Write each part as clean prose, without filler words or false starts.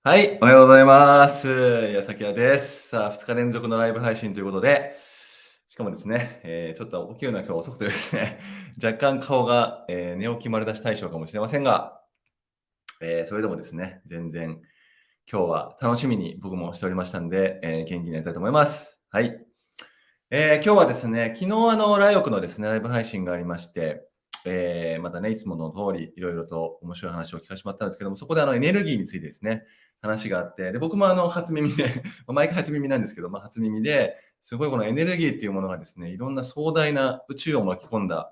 はい、おはようございます。矢崎屋です。さあ、2日連続のライブ配信ということで、しかもですね、ちょっと起きるのは今日遅くてですね、若干顔が、寝起き丸出し対象かもしれませんが、それでもですね、全然今日は楽しみに僕もしておりましたんで、元気になりたいと思います。はい。今日はですね、昨日ライオクのですね、ライブ配信がありまして、またね、いつもの通りいろいろと面白い話を聞かせてもらったんですけども、そこでエネルギーについてですね、話があって、で、僕も初耳で毎回初耳なんですけど、初耳で、すごいこのエネルギーっていうものがですね、いろんな壮大な宇宙を巻き込んだ、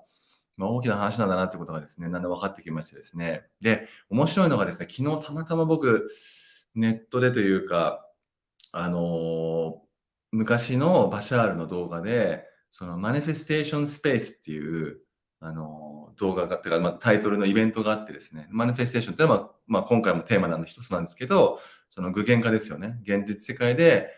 大きな話なんだなっていうことがですね、だんだん分かってきましてですね。で、面白いのがですね、昨日たまたま僕、ネットでというか、あの、昔のバシャールの動画で、そのマニフェステーションスペースっていう、動画がってか、タイトルのイベントがあってですね、マニフェステーションっていうのは、今回もテーマの一つなんですけど、その具現化ですよね。現実世界で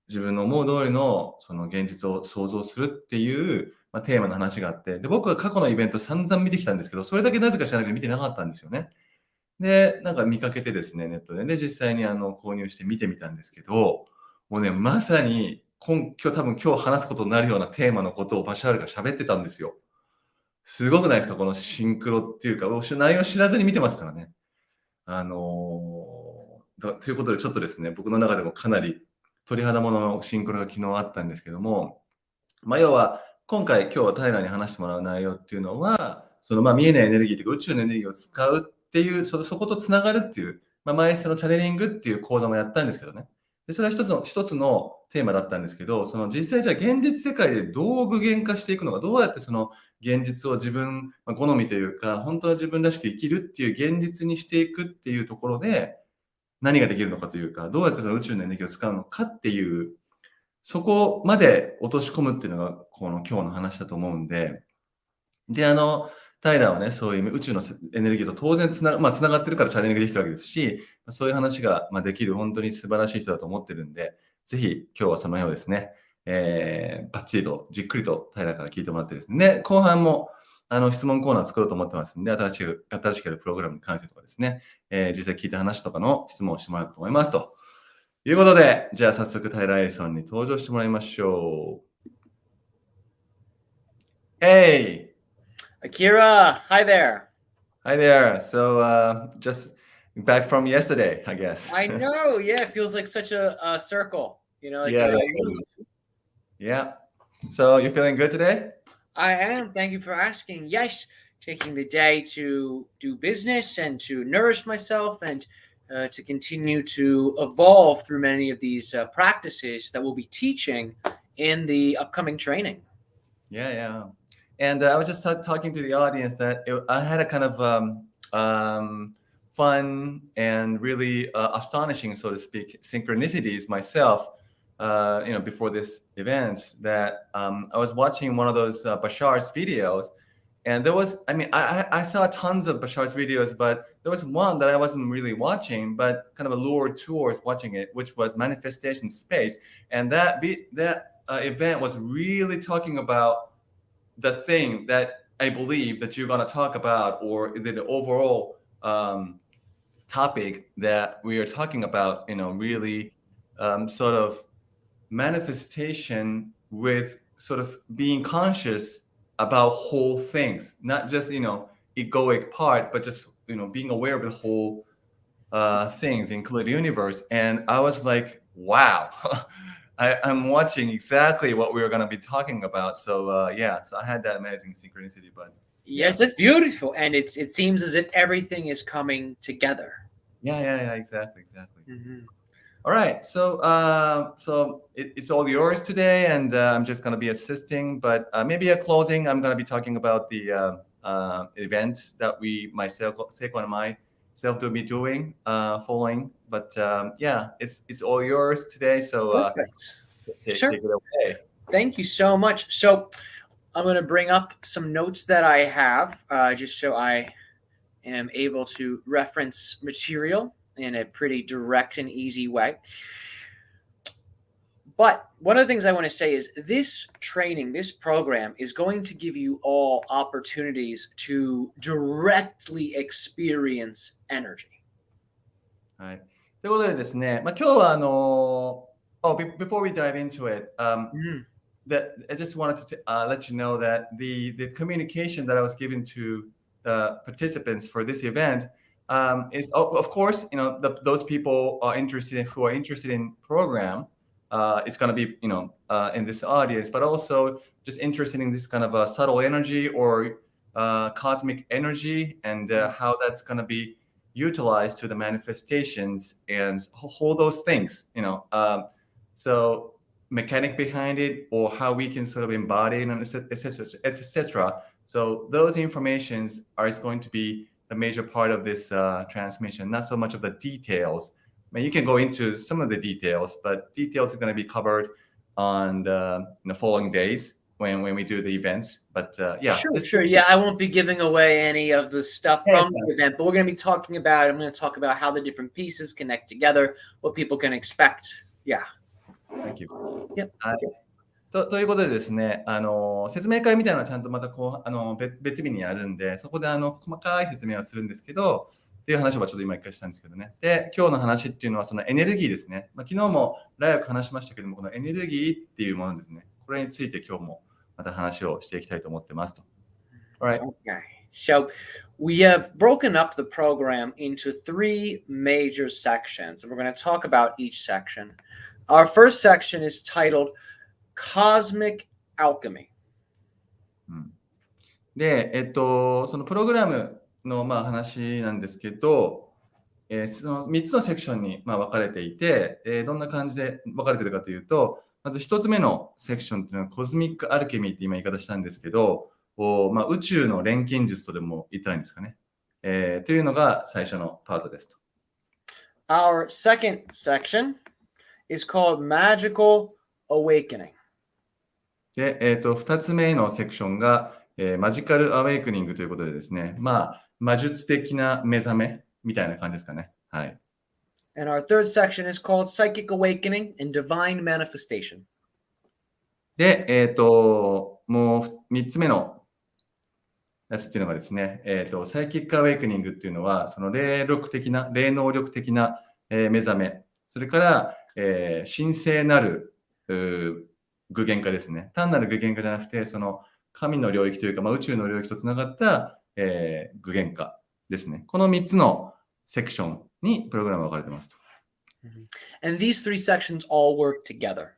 自分の思う通りのその現実を想像するっていう、テーマの話があって、で、僕は過去のイベント散々見てきたんですけど、それだけなぜか知らないけど見てなかったんですよね。で、なんか見かけてですね、ネットで。で、実際に購入して見てみたんですけど、もうね、まさに、今日話すことになるようなテーマのことをバシャールが喋ってたんですよ。すごくないですか？このシンクロっていうか、内容知らずに見てますからね。ということでちょっとですね、僕の中でもかなり鳥肌もののシンクロが昨日あったんですけども、要は、今日タイラーに話してもらう内容っていうのは、見えないエネルギーというか、宇宙のエネルギーを使うっていう、そことつながるっていう、前そのチャネリングっていう講座もやったんですけどね。で、それは一つのテーマだったんですけど、その実際じゃあ現実世界でどう具現化していくのか、どうやってその現実を自分、好みというか、本当の自分らしく生きるっていう現実にしていくっていうところで、何ができるのかというか、どうやってその宇宙のエネルギーを使うのかっていうそこまで落とし込むっていうのが、この今日の話だと思うんで、で、タイラーはね、そういう宇宙のエネルギーと当然繋がってるからチャネリングできてるわけですし、そういう話が、できる本当に素晴らしい人だと思ってるんで、ぜひ今日はその辺をですね、バッチリとじっくりとタイラーから聞いてもらってですね、で、後半も質問コーナー作ろうと思ってますんで、新しくやるプログラムに関してとかですね、実際聞いた話とかの質問をしてもらうと思いますと。いうことで、じゃあ早速タイラー・エイさんに登場してもらいましょう。Hey! Akira, hi there. Hi there. So, just back from yesterday, I guess. I know, yeah, it feels like such a circle, like Yeah, a yeah, loop. totally. Yeah. So, you feeling good today? I am. Thank you for asking. Yes, taking the day to do business and to nourish myself and to continue to evolve through many of these practices that we'll be teaching in the upcoming training. Yeah, yeah. And I was just talking to the audience that I had a kind of fun and really astonishing, so to speak, synchronicities myself. Before this event, that I was watching one of those Bashar's videos, and there was, I saw tons of Bashar's videos, but there was one that I wasn't really watching, but kind of allured towards watching it, which was Manifestation Space, and that event was really talking about the thing that I believe that you're going to talk about, or the overall topic that we are talking about, really sort of manifestation with sort of being conscious about whole things, not just, egoic part, but just, being aware of the whole things, including the universe. And I was like, wow. I'm watching exactly what we were going to be talking about. So so I had that amazing synchronicity. But Yes, that's beautiful, and it seems as if everything is coming together. yeah, exactly. Mhm. All right, so it's all yours today, and I'm just going to be assisting. But maybe a closing. I'm going to be talking about the events that Seiko and myself will be doing, following. But it's all yours today. So Perfect. Sure. take it away. Thank you so much. So I'm going to bring up some notes that I have just so I am able to reference material in a pretty direct and easy way. But one of the things I want to say is this training, this program is going to give you all opportunities to directly experience energy. はい。ということでですね、今日はbefore we dive into it, Mhm. that I just wanted to let you know that the communication that I was given to the participants for this event is of course those people are who are interested in program. It's going to be in this audience, but also just interested in this kind of a subtle energy or cosmic energy and how that's going to be utilized to the manifestations and all those things. So mechanic behind it or how we can sort of embody it, and etc. So those informations is going to be a major part of this transmission, not so much of the details. You can go into some of the details, but details are going to be covered on the following days when we do the events. But yeah, Sure. Yeah, I won't be giving away any of the stuff from the event, but we're going to be talking about. I'm going to talk about how the different pieces connect together, what people can expect. Yeah. Thank you. Yep. ということでですね、説明会みたいなのはちゃんとまた別日にやるんで、そこで細かい説明はするんですけど、っていう話をちょっと今一回したんですけどね。で、今日の話っていうのはそのエネルギーですね。昨日もライオク話しましたけども、このエネルギーっていうものですね。これについて今日もまた話をしていきたいと思ってますと。Alright. Okay. So we have broken up the program into 3 major sections, and we're going to talk about each section. Our first section is titled Cosmic Alchemy. で、そのプログラムの話なんですけど、その3つのセクションに分かれていて、どんな感じで分かれているかというと、まず1つ目のセクションというのはコズミックアルケミーって今言い方したんですけど、宇宙の錬金術とでも言ったらいいんですかね。というのが最初のパートですと。Our second section is called Magical Awakening. で、2つ目のセクションが、マジカルアウェイクニングということでですね、魔術的な目覚めみたいな感じですかね。はい。And our third section is called Psychic Awakening and Divine Manifestation. で、もう3つ目のやつっていうのがですね、サイキックアウェイクニングっていうのは、その霊能力的な、目覚め、それから、神聖なる具現化ですね。単なる具現化じゃなくて、その神の領域というか、宇宙の領域とつながった、具現化ですね。この3つのセクションにプログラムが分かれてますと。And these 3 sections all work together.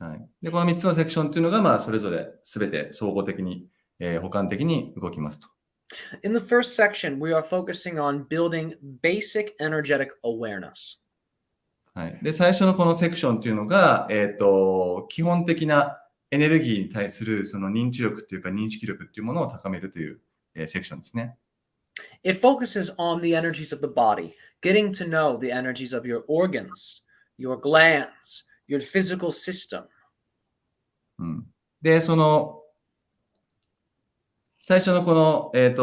はい、でこの3つのセクションというのが、それぞれ全て総合的に、補完的に動きますと。In the first section, we are focusing on building basic energetic awareness. はい、で最初のこのセクションというのが、基本的なエネルギーに対するその認知力というか認識力というものを高めるという、セクションですね。It focuses on the energies of the body, getting to know the energies of your organs, your glands, your physical system. で、その最初のこの、パー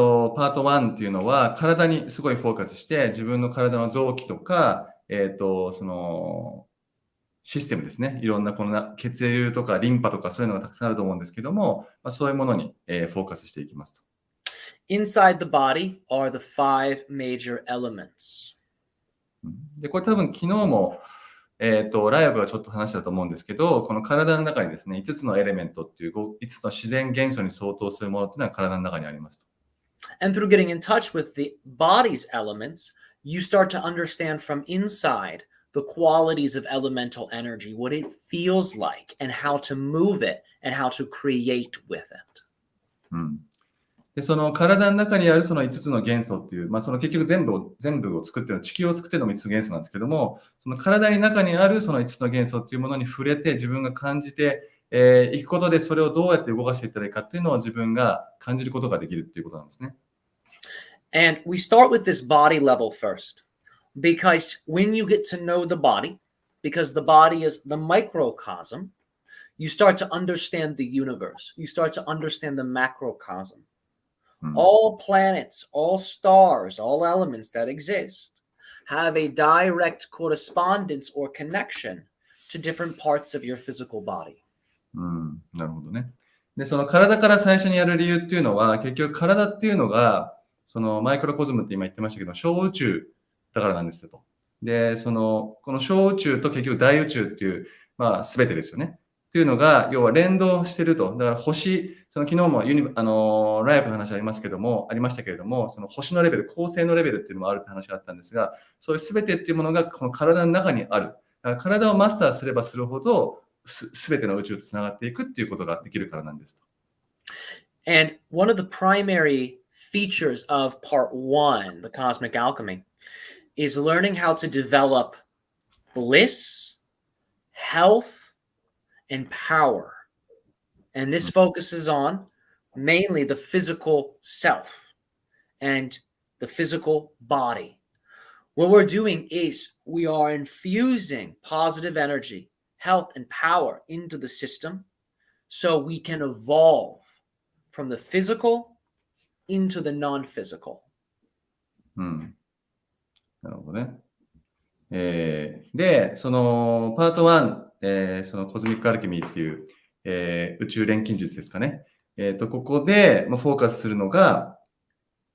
ト1っていうのは体にすごいフォーカスして自分の体の臓器とか、そのシステムですね。いろんなこの血流とかリンパとかそういうのがたくさんあると思うんですけども、そういうものに、フォーカスしていきますと。Inside the body are the 5 major elements. で、これ多分昨日も、ライアブはちょっと話したと思うんですけど、この体の中にですね、5つのエレメントっていう5つの自然元素に相当するものっていうのは体の中にありますと。And through getting in touch with the body's elements, you start to understand from inside the qualities of elemental energy, what it feels like, and how to move it, and how to create with it. でその体の中にあるその5つの元素っていう、その結局全部を作ってるの、地球を作ってるのも5つの元素なんですけども、その体の中にあるその5つの元素っていうものに触れて自分が感じていくことで、それをどうやって動かしていったらいいかっていうのを自分が感じることができるっていうことなんですね。And we start with this body level first, because when you get to know the body, because the body is the microcosm, you start to understand the universe. You start to understand the macrocosm. All planets, all stars, all elements that exist have a direct correspondence or connection to different parts of your physical body. なるほどね。で、その体から最初にやる理由っていうのは、結局体っていうのが、そのマイクロコズムって今言ってましたけど、小宇宙だからなんですよと。で、この小宇宙と結局大宇宙っていう、全てですよね。っていうのが、要は連動してると。だから星、昨日もライブの話ありましたけれども、その星のレベル、恒星のレベルっていうのもあるって話があったんですが、そういう全てっていうものがこの体の中にある。だから体をマスターすればするほど、全ての宇宙とつながっていくっていうことができるからなんですと。And one of the primary features of part one, the cosmic alchemy, is learning how to develop bliss, health, and power. And this focuses on mainly the physical self and the physical body. What we're doing is we are infusing positive energy, health, and power into the system so we can evolve from the physical into the non-physical. なるほどね。で、パート1、そのコズミックアルケミーっていう、宇宙錬金術ですかね。ここで、フォーカスするのが、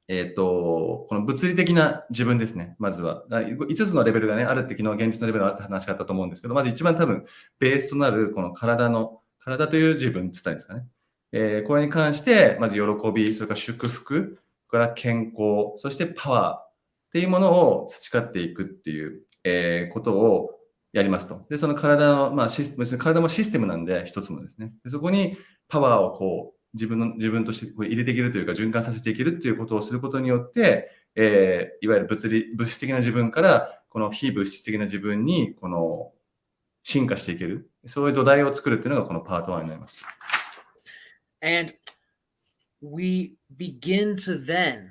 この物理的な自分ですね。まずは。5つのレベルがね、あるって昨日現実のレベルの話があったと思うんですけど、まず一番多分、ベースとなる、この体という自分って言ったんですかね。これに関して、まず喜び、それから祝福、それから健康、そしてパワーっていうものを培っていくっていう、ことをやりますと。で、その体の、体もシステムなんで、一つのですね。でそこにパワーを自分として入れていけるというか、循環させていけるということをすることによって、いわゆる物質的な自分から、この非物質的な自分に、進化していける。そういう土台を作るっていうのがこのパート1になります。And we begin to then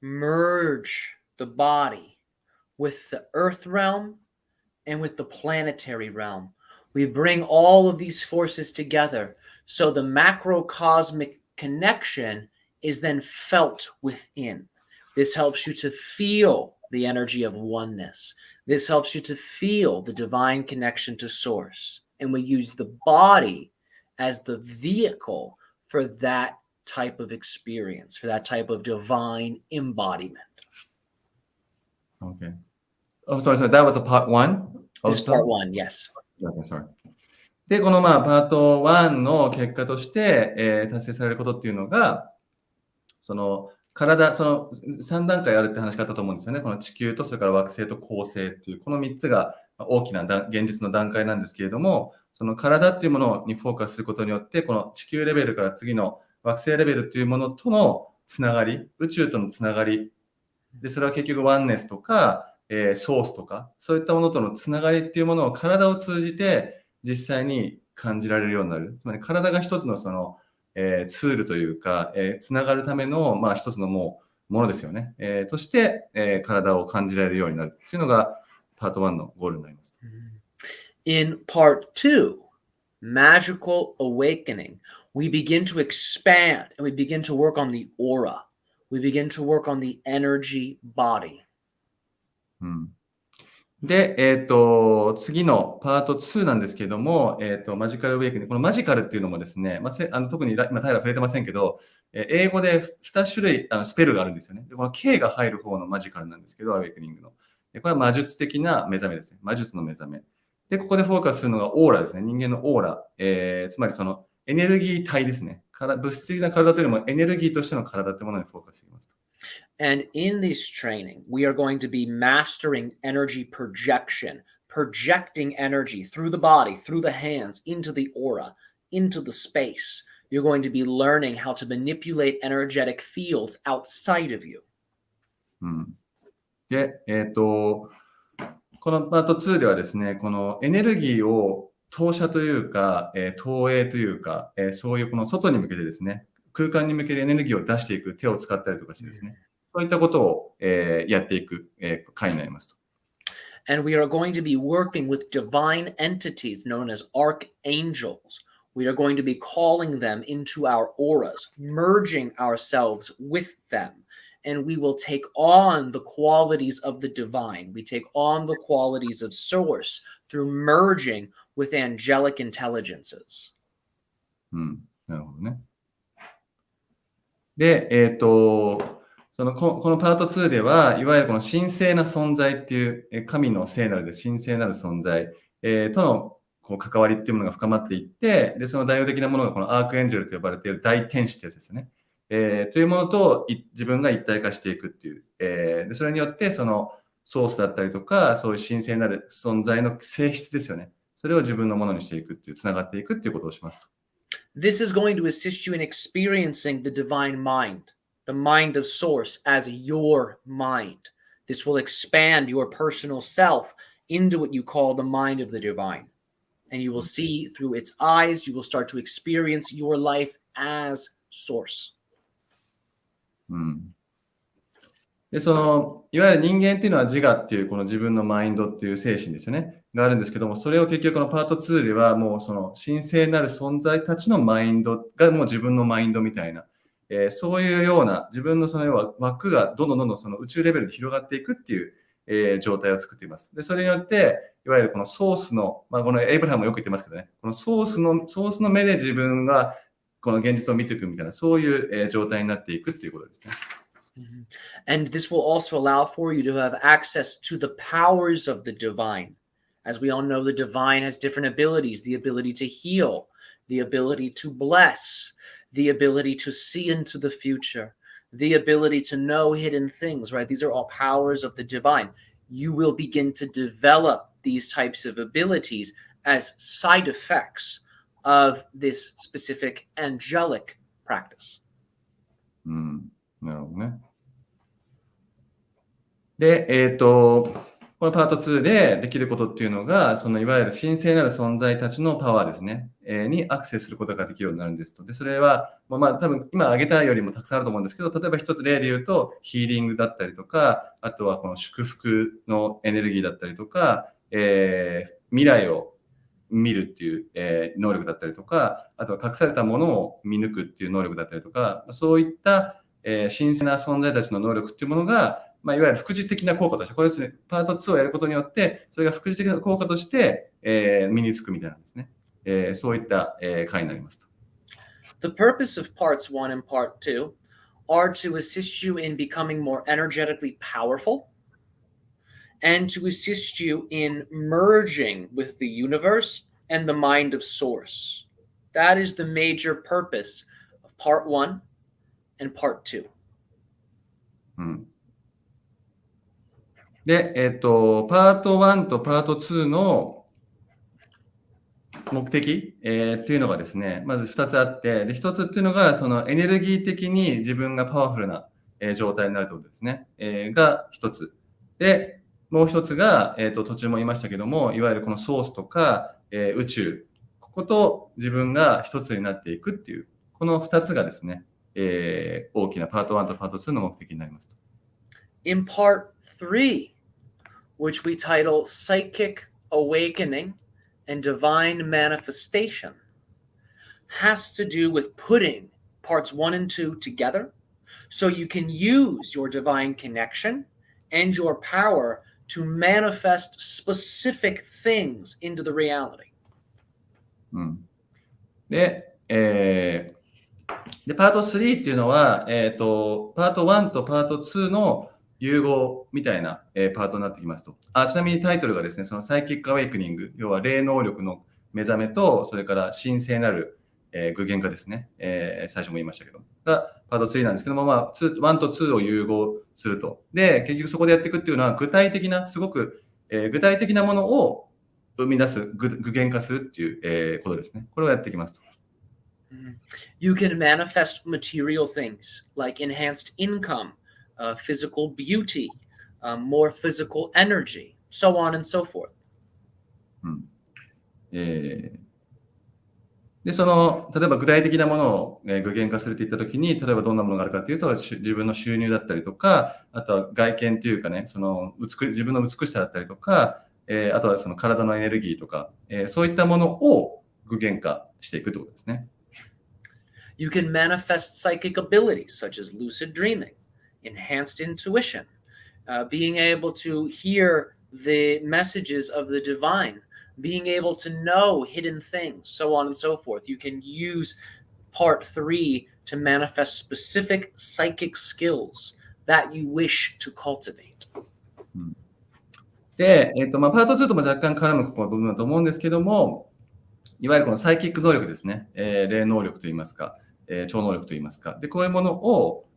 merge the body with the earth realm and with the planetary realm. We bring all of these forces together so the macrocosmic connection is then felt within. This helps you to feel the energy of oneness. This helps you to feel the divine connection to source. And we use the body as the vehicle for that type of experience, for that type of divine embodiment. Okay. Oh, sorry. That was a part 1? This is part 1, yes. Okay, sorry. で、このパート1の結果として、達成されることっていうのが、3段階あるって話があったと思うんですよね。この地球と、それから惑星と恒星っていう、この3つが大きな現実の段階なんですけれども、その体っていうものにフォーカスすることによって、この地球レベルから次の惑星レベルっていうものとのつながり、宇宙とのつながり、で、それは結局ワンネスとか、ソースとか、そういったものとのつながりっていうものを体を通じて実際に感じられるようになる。つまり体が一つのツールというか、つながるための、一つのものですよね。として、体を感じられるようになるっていうのがパート1のゴールになります。In part 2, magical awakening, we begin to expand and we begin to work on the aura. We begin to work on the energy body. で、次のパート2なんですけれども、マジカルウェイクに、このマジカルっていうのもですね、特に今、平触れてませんけど、英語で2種類スペルがあるんですよね。でこの K が入る方のマジカルなんですけど、アウェイクニングの。これは魔術的な目覚めですね。魔術の目覚め。で、ここでフォーカスするのがオーラですね。人間のオーラ。つまりエネルギー体ですね。物質的な体というよりもエネルギーとしての体というものにフォーカスしています。And in this training, we are going to be mastering energy projection, projecting energy through the body, through the hands, into the aura, into the space. You're going to be learning how to manipulate energetic fields outside of you. で、このパート2ではですね、このエネルギーを投射というか、投影というか、そういうこの外に向けてですね、空間に向けてエネルギーを出していく手を使ったりとかしてですね、そういったことを、やっていく、回になりますと。And we are going to be working with divine entities known as archangels. We are going to be calling them into our auras, merging ourselves with them. And we will take on the qualities of the divine. We take on the qualities of source through merging with angelic intelligences. なるほどね。で、このパート2では、いわゆるこの神聖な存在っていう、神の聖なるで神聖なる存在、とのこう関わりっていうものが深まっていって、で、その代表的なものがこのアークエンジェルと呼ばれている大天使ってやつですよね。というものと自分が一体化していくっていう。で、それによって、そのソースだったりとか、そういう神聖なる存在の性質ですよね。それを自分のものにしていくっていう、つながっていくっていうことをしますと。This is going to assist you in experiencing the divine mind, the mind of source as your mind. This will expand your personal self into what you call the mind of the divine. And you will see through its eyes, you will start to experience your life as source. うん。で、いわゆる人間っていうのは自我っていうこの自分のマインドっていう精神ですよね。があるんですけども、それを結局このパート2ではもうその神聖なる存在たちのマインドがもう自分のマインドみたいな、そういうような自分のその要は枠がどんどんその宇宙レベルで広がっていくっていう、状態を作っています。で、それによって、いわゆるこのソースの、このエイブラハムもよく言ってますけどね、このソースの目で自分がこの現実を見ていくみたいな、そういう、状態になっていくっていうことですね。And this will also allow for you to have access to the powers of the divine. As we all know, the divine has different abilities, the ability to heal, the ability to bless, the ability to see into the future, the ability to know hidden things, right? These are all powers of the divine. You will begin to develop these types of abilities as side effects of this specific angelic practice. うん、なるほどね。で、このパート2でできることっていうのが、そのいわゆる神聖なる存在たちのパワーですね、にアクセスすることができるようになるんですと。で、それは、多分今挙げたよりもたくさんあると思うんですけど、例えば一つ例で言うと、ヒーリングだったりとか、あとはこの祝福のエネルギーだったりとか、未来を見るっていう、能力だったりとか、あとは隠されたものを見抜くっていう能力だったりとか、そういった、神聖な存在たちの能力っていうものが、いわゆる副次的な効果として、これですね、パート2をやることによって、それが副次的な効果として、身につくみたいなんですね。そういった、回になりますと。The purpose of parts 1 and part 2 are to assist you in becoming more energetically powerful and to assist you in merging with the universe and the mind of source. That is the major purpose of part 1 and part 2. うん。で、パート1とパート2の目的、っていうのがですね、まず2つあって、で、1つっていうのが、そのエネルギー的に自分がパワフルな、状態になるということですね。が1つ。で、もう1つが、途中も言いましたけども、いわゆるこのソースとか、宇宙、ここと自分が1つになっていくっていう、この2つがですね、大きなパート1とパート2の目的になります。In part 3, which we title Psychic Awakening and Divine Manifestation, has to do with putting parts 1 and 2 together so you can use your divine connection and your power to manifest specific things into the reality. うん。で、パート3っていうのは、パート1とパート2の融合みたいな、パートになってきますと。ちなみにタイトルがですね、そのサイキックアウェイクニング、要は霊能力の目覚めと、それから神聖なる、具現化ですね、最初も言いましたけど、がパート3なんですけども、1と2を融合すると。で、結局そこでやっていくっていうのは、具体的な、すごく、具体的なものを生み出す、具現化するっていう、ことですね。これをやっていきますと。You can manifest material things like enhanced income, physical beauty, more physical energy, so on and so forth. で、例えば具体的なものを、具現化するっていったときに、例えばどんなものがあるかというと、自分の収入だったりとか、あとは外見というかね、自分の美しさだったりとか、あとはその体のエネルギーとか、そういったものを具現化していくということですね。You can manifest psychic abilities such as lucid dreaming, enhanced intuition, being able to hear the messages of the divine, being able to know hidden things, so on and so forth. You can use part 3 to manifest specific psychic skills that you wish to cultivate. で、パート2とも若干絡む部分だと思うんですけども、いわゆるこのサイキック能力ですね。霊能力といいますか、超能力といいますか。で、こういうものを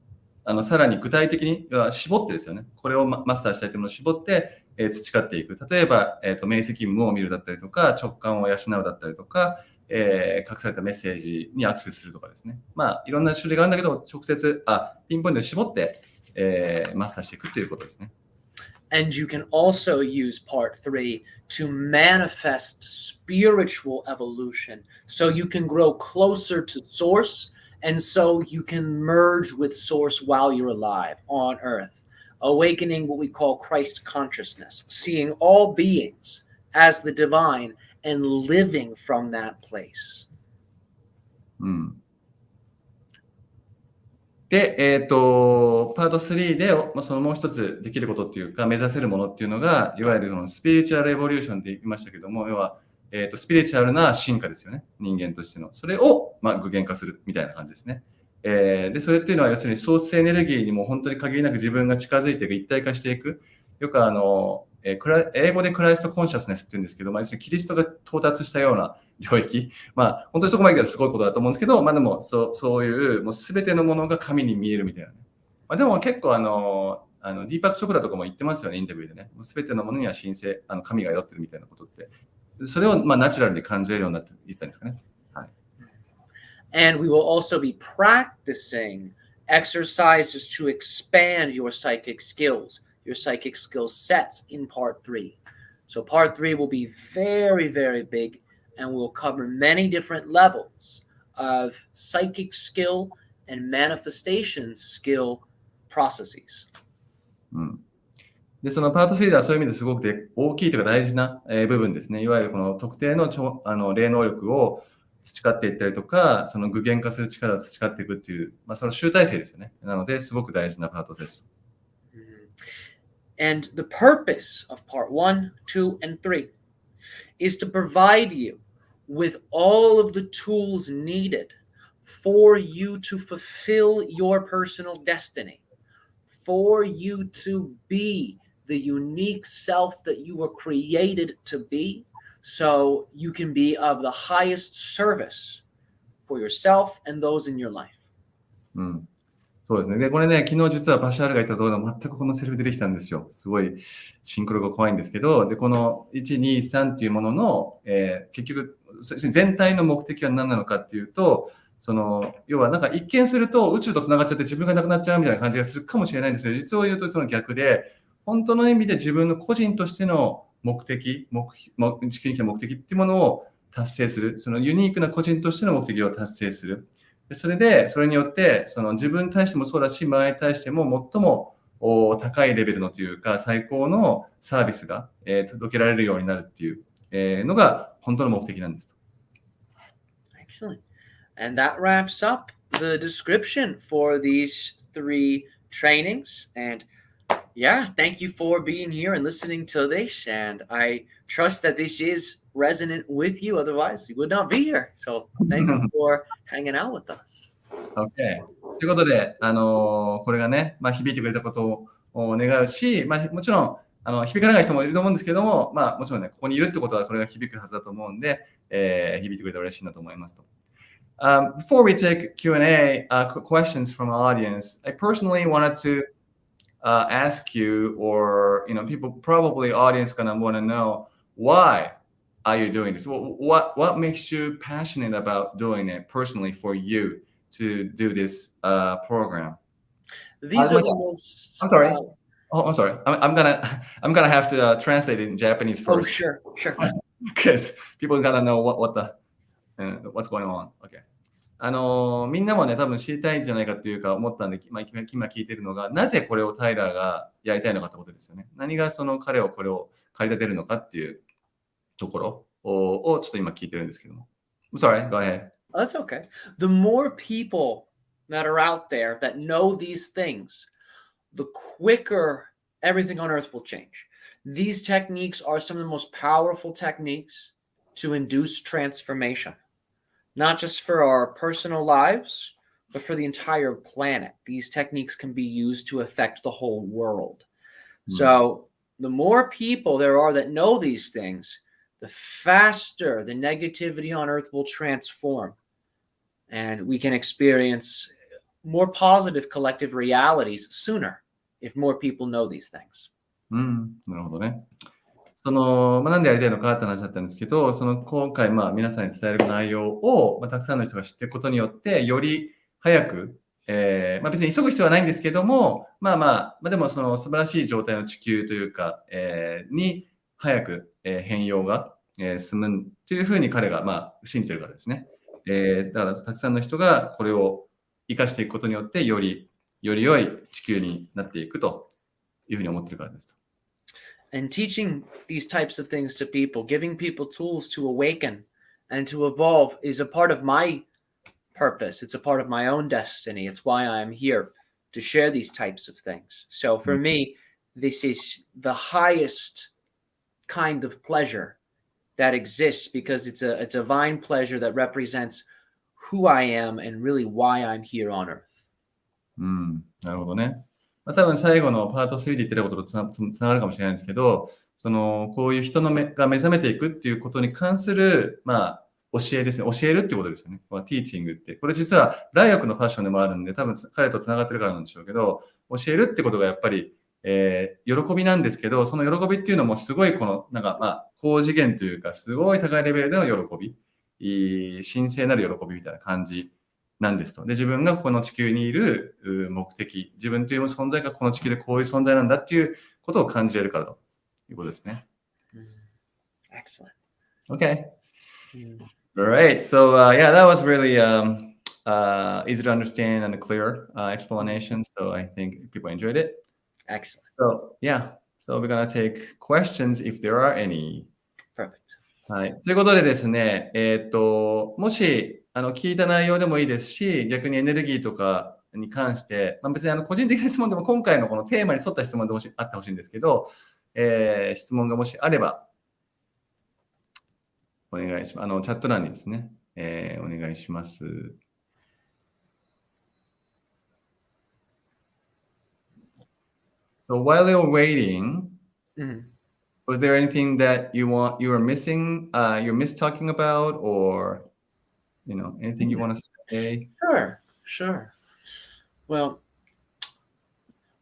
さらに具体的に絞ってですよね。これをマスターしたいというものを絞って、培っていく。例えば、明晰夢を見るだったりとか、直感を養うだったりとか、隠されたメッセージにアクセスするとかですね。いろんな種類があるんだけど、直接、ピンポイントで絞って、マスターしていくということですね。And you can also use part 3 to manifest spiritual evolution. So you can grow closer to source, and so you can merge with source while you're alive on earth, awakening what we call Christ consciousness, seeing all beings as the divine and living from that place. で、パート3で、そのもう一つできることっていうか、目指せるものっていうのが、いわゆるこのスピリチュアルエボリューションって言いましたけども、要は、スピリチュアルな進化ですよね。人間としての。それを、具現化するみたいな感じですね。で、それっていうのは、要するに、ソースエネルギーにも本当に限りなく自分が近づいていく、一体化していく。よく英語でクライストコンシャスネスって言うんですけど、要するにキリストが到達したような領域。本当にそこまで来たらすごいことだと思うんですけど、でもそういう、もう全てのものが神に見えるみたいなね。でも結構ディーパック・チョプラとかも言ってますよね、インタビューでね。全てのものには神聖、神が宿ってるみたいなことって。それをナチュラルに感じれるようになっていったんですかね。はい。And we will also be practicing exercises to expand your psychic skills sets in part 3. So part 3 will be very, very big and we'll cover many different levels of psychic skill and manifestation skill processes. で、そのパート3ではそういう意味ですごく大きいというか大事な部分ですね。いわゆるこの特定の霊能力を培っていったりとか、その具現化する力を培っていくっていう、その集大成ですよね。なので、すごく大事なパートです。And the purpose of part 1, 2, and 3 is to provide you with all of the tools needed for you to fulfill your personal destiny, for you to be the unique self that you were created to be, so you can be of the highest service for yourself and those in your life. そうですね。で、これね、昨日実はパシャールが言ったところが全くこのセリフ出てきたんですよ。すごいシンクロが怖いんですけど、で、この1、2、3っていうものの、結局、全体の目的は何なのかっていうと、要はなんか一見すると宇宙と繋がっちゃって自分がなくなっちゃうみたいな感じがするかもしれないんですけど、実を言うとその逆で、本当の意味で自分の個人としての目的、地球に来た目的っていうものを達成する。そのユニークな個人としての目的を達成する。それによって、自分に対してもそうだし、周りに対しても最も高いレベルのというか、最高のサービスが、届けられるようになるっていう、のが本当の目的なんですと。Excellent. And that wraps up the description for these 3 trainings. And yeah, thank you for being here and listening to this. And I trust that this is resonant with you. Otherwise, you would not be here. So thank you for hanging out with us. Okay. ということで、これがね、響いてくれたことを願うし、もちろん、響かない人もいると思うんですけども、もちろんね、ここにいるってことはこれが響くはずだと思うんで、響いてくれたら嬉しいなと思いますと。Before we take Q&A, questions from our audience, I personally wanted to ask you, or people probably audience gonna want to know, why are you doing this? What makes you passionate about doing it personally for you to do this program? These are the most. I'm sorry. I'm sorry. I'm gonna have to translate it in Japanese first. Oh, sure. Because people gotta know what's going on. Okay. みんなもね、多分知りたいんじゃないかっていうか思ったんで、今聞いてるのが、なぜこれをタイラーがやりたいのかってことですよね。何が彼をこれを駆り立てるのかっていうところをちょっと今聞いてるんですけども。I'm sorry, go ahead. That's okay. The more people that are out there that know these things, the quicker everything on earth will change. These techniques are some of the most powerful techniques to induce transformation, not just for our personal lives, but for the entire planet. These techniques can be used to affect the whole world. So the more people there are that know these things, the faster the negativity on Earth will transform. And we can experience more positive collective realities sooner if more people know these things. なるほどね。なんでやりたいのかって話だったんですけど、今回、皆さんに伝える内容を、たくさんの人が知っていくことによって、より早く、別に急ぐ必要はないんですけども、でも素晴らしい状態の地球というか、に早く、変容が、進むというふうに彼が、信じてるからですね。だからたくさんの人がこれを生かしていくことによって、より良い地球になっていくというふうに思ってるからですと。And teaching these types of things to people, giving people tools to awaken and to evolve is a part of my purpose. It's a part of my own destiny. It's why I'm here to share these types of things. So for me, this is the highest kind of pleasure that exists because it's a divine pleasure that represents who I am and really why I'm here on earth. なるほどね。多分最後のパート3で言ってたこととつながるかもしれないんですけど、こういう人が目覚めていくっていうことに関する、教えですね。教えるってことですよね。ティーチングって。これ実は大学のファッションでもあるんで、多分彼とつながってるからなんでしょうけど、教えるってことがやっぱり、喜びなんですけど、その喜びっていうのもすごい高次元というか、すごい高いレベルでの喜び、神聖なる喜びみたいな感じなんですと。で、自分がこの地球にいる目的、自分という存在がこの地球でこういう存在なんだっていうことを感じれるからということですね。Excellent. Okay. Great. So, yeah, that was really easy to understand and a clear explanation. So I think people enjoyed it. Excellent. So, yeah. So we're going to take questions if there are any. Perfect. はい。ということでですね、もし、聞いた内容でもいいですし、逆にエネルギーとかに関して、別に個人的な質問でも今回のこのテーマに沿った質問であってほしいんですけど、質問がもしあれば、お願いします。チャット欄にですね、お願いします。So while you're waiting, was there anything that you were missing, you missed talking about, or anything you want to say? Sure. Well,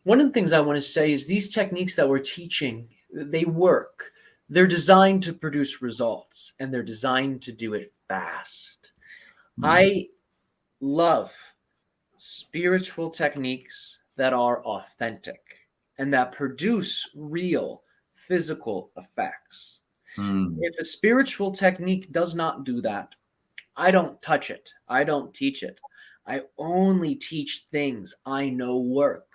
one of the things I want to say is these techniques that we're teaching, they work. They're designed to produce results, and they're designed to do it fast. I love spiritual techniques that are authentic and that produce real physical effects. If a spiritual technique does not do that, I don't touch it. I don't teach it. I only teach things I know work.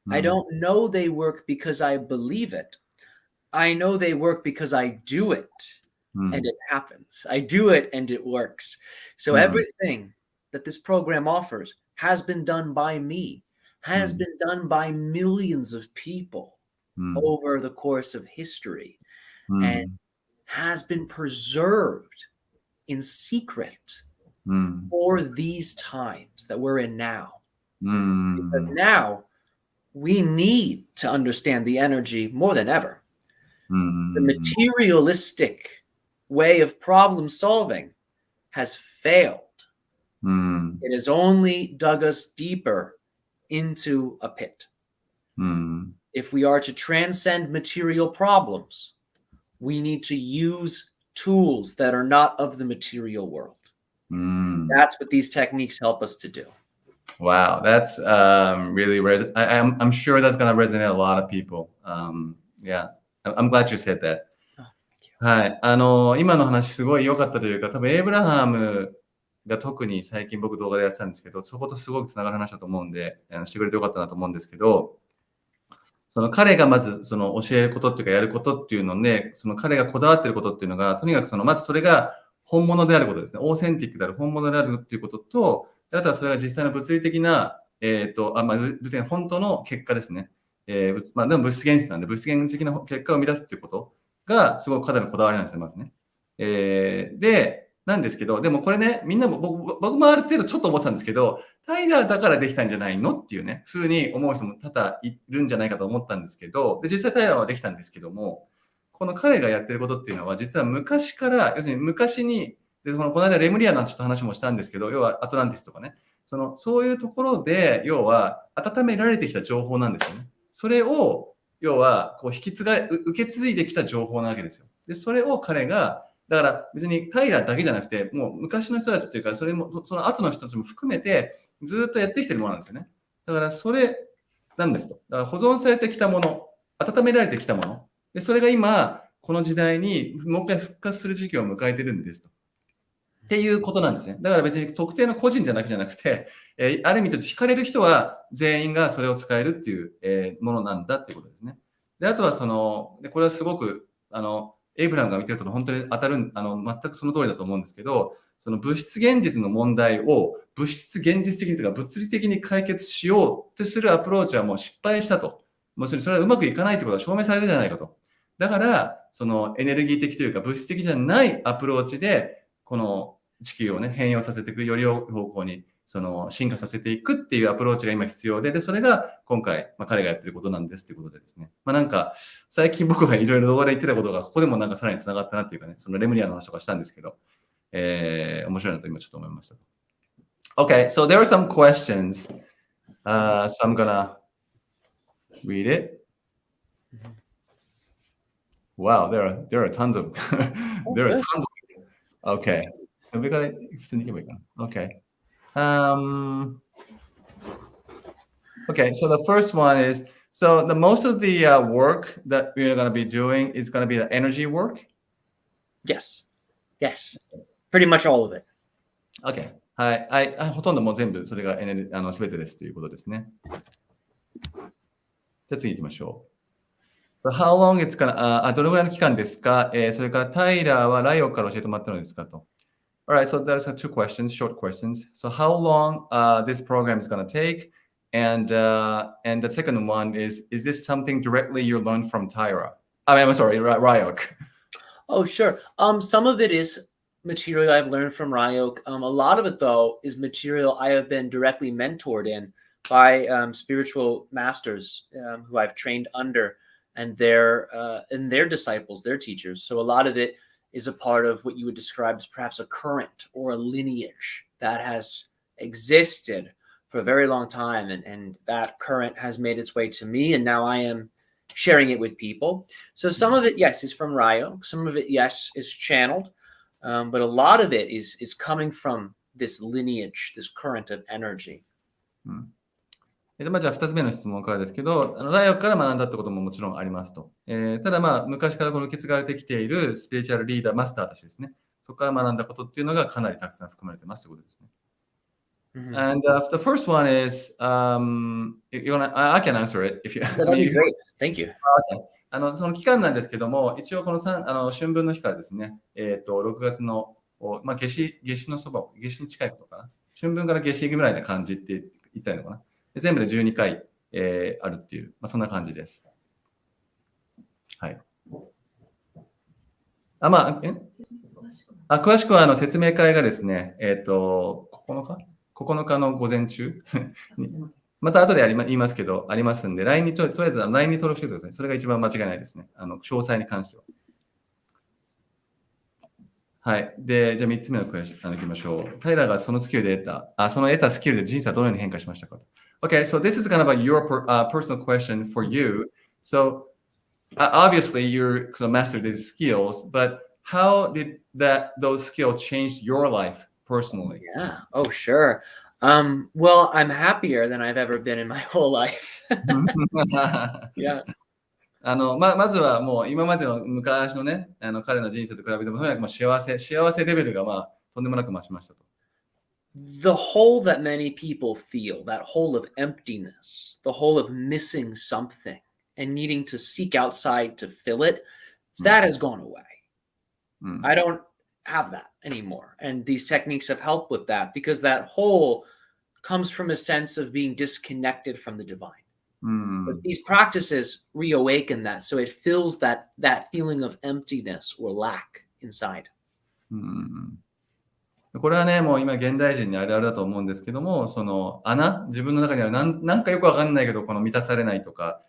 I don't know they work because I believe it. I know they work because I do it and it happens. I do it and it works. So everything that this program offers has been done by me, has been done by millions of people over the course of history, and has been preserved in secret for these times that we're in now. Because now we need to understand the energy more than ever. The materialistic way of problem solving has failed. It has only dug us deeper into a pit. If we are to transcend material problems, we need to use tools that are not of the material world. That's what these techniques help us to do. Wow, that's really I'm sure that's going to resonate a lot of people. Yeah, I'm glad you said that. はい、今の話すごい良かったというか、多分エイブラハムが特に最近僕動画でやってたんですけど、そことすごくつながる話だと思うんで、してくれてよかったなと思うんですけど、彼がまず教えることっていうかやることっていうので、彼がこだわってることっていうのが、とにかくまずそれが本物であることですね。オーセンティックである本物であるっていうことと、あとはそれが実際の物理的な、物理的な本当の結果ですね。でも物質現実なんで、物質現実的な結果を生み出すっていうことが、すごく彼のこだわりなんですよ、まずね。で、なんですけど、でもこれね、みんなも僕もある程度ちょっと思ってたんですけど、タイラーだからできたんじゃないのっていうね、ふうに思う人も多々いるんじゃないかと思ったんですけど、で、実際タイラーはできたんですけども、この彼がやってることっていうのは、実は昔から、要するに昔に、で、この間レムリアのちょっと話もしたんですけど、要はアトランティスとかね、そういうところで、要は温められてきた情報なんですよね。それを、要は、こう受け継いできた情報なわけですよ。で、それを彼が、だから別にタイラーだけじゃなくて、もう昔の人たちというか、それも、その後の人たちも含めて、ずっとやってきてるものなんですよね。だからそれなんですと。だから保存されてきたもの、温められてきたもの、でそれが今、この時代にもう一回復活する時期を迎えてるんですと。っていうことなんですね。だから別に特定の個人じゃなくて、ある意味で惹かれる人は全員がそれを使えるっていう、ものなんだっていうことですね。で、あとはこれはすごく、エイブラムが見てると本当に当たる、全くその通りだと思うんですけど、その物質現実の問題を物質現実的にというか物理的に解決しようとするアプローチはもう失敗したと。もうそれはうまくいかないということは証明されたじゃないかと。だから、そのエネルギー的というか物質的じゃないアプローチで、この地球をね、変容させていく、より良い方向に進化させていくっていうアプローチが今必要で、それが今回、彼がやってることなんですっていうことでですね。なんか、最近僕がいろいろ動画で言ってたことが、ここでもなんかさらに繋がったなっていうかね、そのレムリアの話とかしたんですけど、面白いなと今ちょっと思いました。Okay, so there are some questions. So I'm gonna read it. Wow, there are tons of there are tons of okay. 上から普通に行けばいいかな。Okay. Okay, so the first one is so the most of the work that we're going to be doing is going to be the energy work. Yes. Yes. Pretty much all of it. Okay. はい。ほとんどもう全部それが全てですということですね。じゃあ次行きましょう。So how long it's gonna, どのぐらいの期間ですか、それからタイラーはライオックから教えてもらったのですかと。Alright, so there's two questions, short questions. So how long this program is going to take? And the second one is this something directly you learned from Tyra? I'm sorry, Ryok. Oh, sure. Some of it is material I've learned from Ryok. A lot of it, though, is material I have been directly mentored in by spiritual masters who I've trained under, and their disciples, their teachers. So a lot of it is a part of what you would describe as perhaps a current or a lineage that has existed for a very long time, and that current has made its way to me, and now I am sharing it with people. So some of it, yes, is from Ryo. Some of it, yes, is channeled. But a lot of it is coming from this lineage, this current of energy. じゃあ2つ目の質問からですけど、ライオから学んだってことももちろんありますと。ただ昔からこの受け継がれてきているスピリチュアルリーダー、マスターたちですね。そこから学んだことっていうのがかなりたくさん含まれてますということですね。And the first one is, I can answer it if you. That'd be great. Thank you. その期間なんですけども、一応この春分の日からですね、6月の、夏至のそば、夏至に近いことかな。春分から夏至ぐらいな感じって言ったらいいのかな。全部で12回、あるっていう、そんな感じです。はい。詳しくは説明会がですね、9日の午前中また後で言いますけど、ありますんで、LINE にとりあえず LINE に登録してください。それが一番間違いないですね。詳細に関しては。はい。で、じゃあ3つ目のクエスチョンいきましょう。タイラーがそのスキルでその得たスキルで人生はどのように変化しましたか？ Okay, so this is kind of your personal question for you. So obviously you're mastered these skills, but how did those skills change your life personally? Yeah. Oh, sure. Well, I'm happier than I've ever been in my whole life. Yeah. まずはもう今までの昔のね、彼の人生と比べても、とにかく幸せレベルがとんでもなく増しましたと。The hole that many people feel, that hole of emptiness, the hole of missing something and needing to seek outside to fill it, that has gone away. I don't have that anymore. And these techniques have helped with that because that hole comes from a sense of being disconnected from the divine. But these practices reawaken that, so it fills that feeling of emptiness or lack inside. これはね、もう今現代人にあるあるだと思うんですけども、その穴、自分の中にあるなんかよくわかんないけど、この満たされないとか、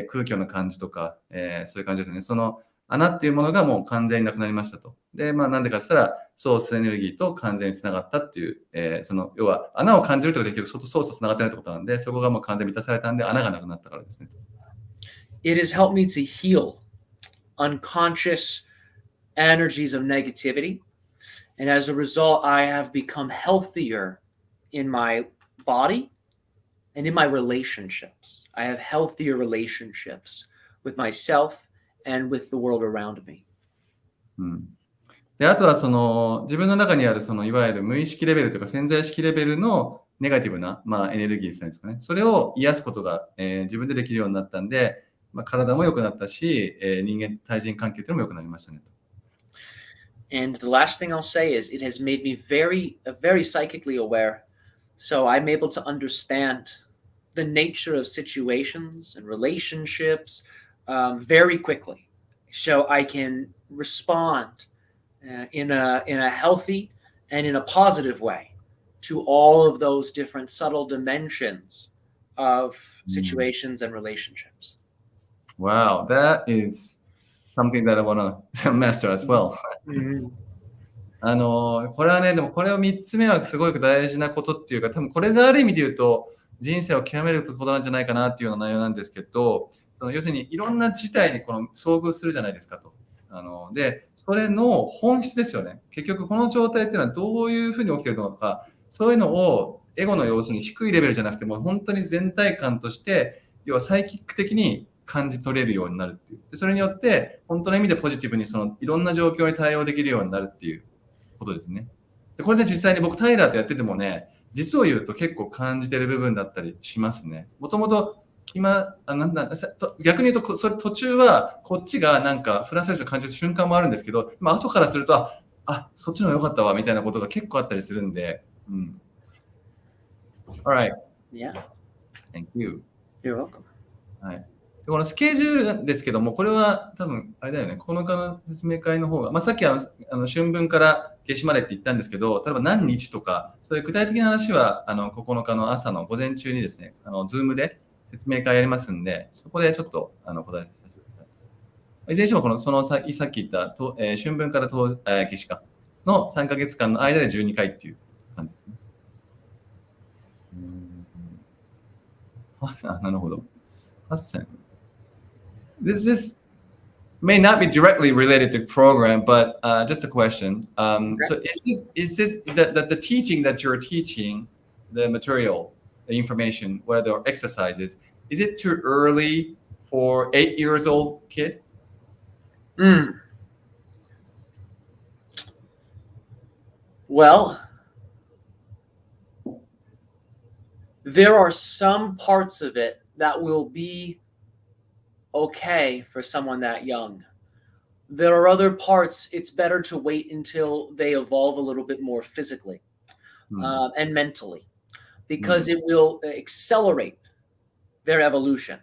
空虚な感じとか、そういう感じですね。その穴っていうものがもう完全になくなりましたと。で、なんでかって言ったら、ソースエネルギーと完全に繋がったっていう、その要は穴を感じるってことは結局ソースと繋がってないってことなんで、そこがもう完全に満たされたんで、穴がなくなったからですね。It has helped me to heal unconscious energies of negativity. And as a result, I have become healthier in my body and in my relationships. I have healthier relationships with myself and with the world around me. うん。で、あとはその、自分の中にあるそのいわゆる無意識レベルというか潜在意識レベルのネガティブな、エネルギーですかね。それを癒すことが、自分でできるようになったんで、体も良くなったし、対人関係というのも良くなりましたねと。And the last thing I'll say is it has made me very psychically aware. So I'm able to understand the nature of situations and relationships very quickly. So I can respond in a healthy and in a positive way to all of those different subtle dimensions of situations and relationships. Wow, that is something that I want to master as well. これはね、でもこれを3つ目はすごく大事なことっていうか、多分これがある意味で言うと、人生を極めることなんじゃないかなっていうような内容なんですけど、要するにいろんな事態に遭遇するじゃないですかと。で、それの本質ですよね。結局この状態っていうのはどういうふうに起きているのか、そういうのをエゴの要するに低いレベルじゃなくても本当に全体感として、要はサイキック的に感じ取れるようになるっていう。でそれによって本当の意味でポジティブにいろんな状況に対応できるようになるっていうことですね。でこれで実際に僕タイラーとやっててもね、実を言うと結構感じてる部分だったりしますね。もともと逆に言うとそれ途中はこっちがなんかフラストレーション感じる瞬間もあるんですけど、後からするとそっちの方が良かったわみたいなことが結構あったりするんで、Alright. Yeah. Thank you. You're welcome. はい。このスケジュールなんですけども、これは多分あれだよね、この説明会の方が、さっき春分から夏至までって言ったんですけど、例えば何日とか、そういう具体的な話は9日の朝の午前中にですね、Zoom で説明会やりますんで、そこでちょっと答えさせてください。いずれにしてもさっき言った春分から夏至かの3ヶ月間の間で12回っていう感じですね。なるほど。This may not be directly related to program, but just a question. So is this the teaching that you're teaching, the material, the information, whether exercises, is it too early for 8 years old kid? Well, there are some parts of it that will be okay for someone that young. There are other parts it's better to wait until they evolve a little bit more physically and mentally, because it will accelerate their evolution.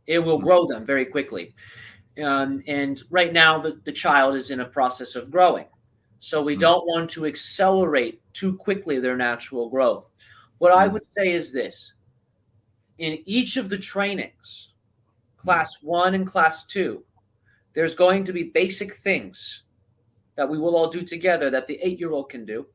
It will grow them very quickly. And right now the child is in a process of growing. So we don't want to accelerate too quickly their natural growth. What I would say is this: in each of the trainings, class 1 and class 2, there's going to be basic things that we will all do together that the 8-year-old can do.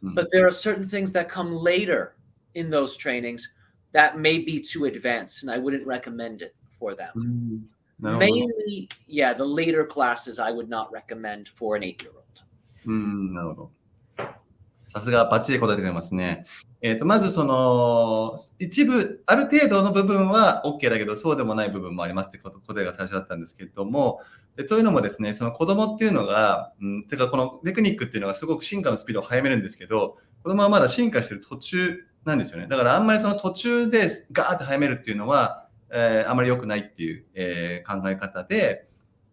But there are certain things that come later in those trainings that may be too advanced, and I wouldn't recommend it for them. Mainly, the later classes I would not recommend for an 8-year-old. なるほど。さすがバッチリ答えてくれますね。まず一部、ある程度の部分は OK だけど、そうでもない部分もありますって答えが最初だったんですけれども、というのもですね、その子供っていうのが、このテクニックっていうのがすごく進化のスピードを速めるんですけど、子供はまだ進化してる途中なんですよね。だからあんまりその途中でガーッと速めるっていうのは、あまり良くないっていう、考え方で、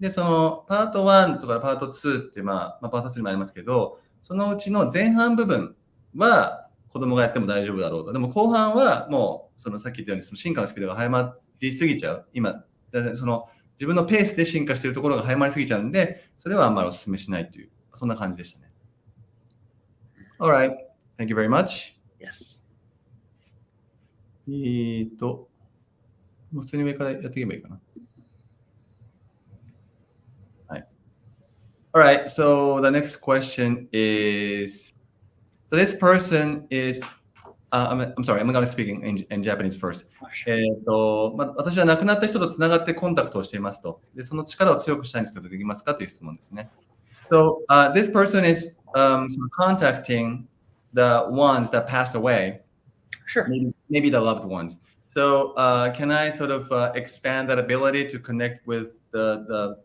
そのパート1とかパート2って、パート3もありますけど、そのうちの前半部分は子供がやっても大丈夫だろうと。でも後半はもうさっき言ったように進化のスピードが速まりすぎちゃう。今、自分のペースで進化しているところが速まりすぎちゃうんで、それはあんまりお勧めしないという、そんな感じでしたね。Alright. Thank you very much. Yes. 普通に上からやっていけばいいかな。はい。Alright, so the next question is, so this person is, I'm sorry, I'm going to speak in Japanese first. 私は亡くなった人とつながってコンタクトをしていますと。で、その力を強くしたいんですけど、できますかという質問ですね。So, this person is contacting the ones that passed away. Sure. Maybe the loved ones. So, can I sort of expand that ability to connect with the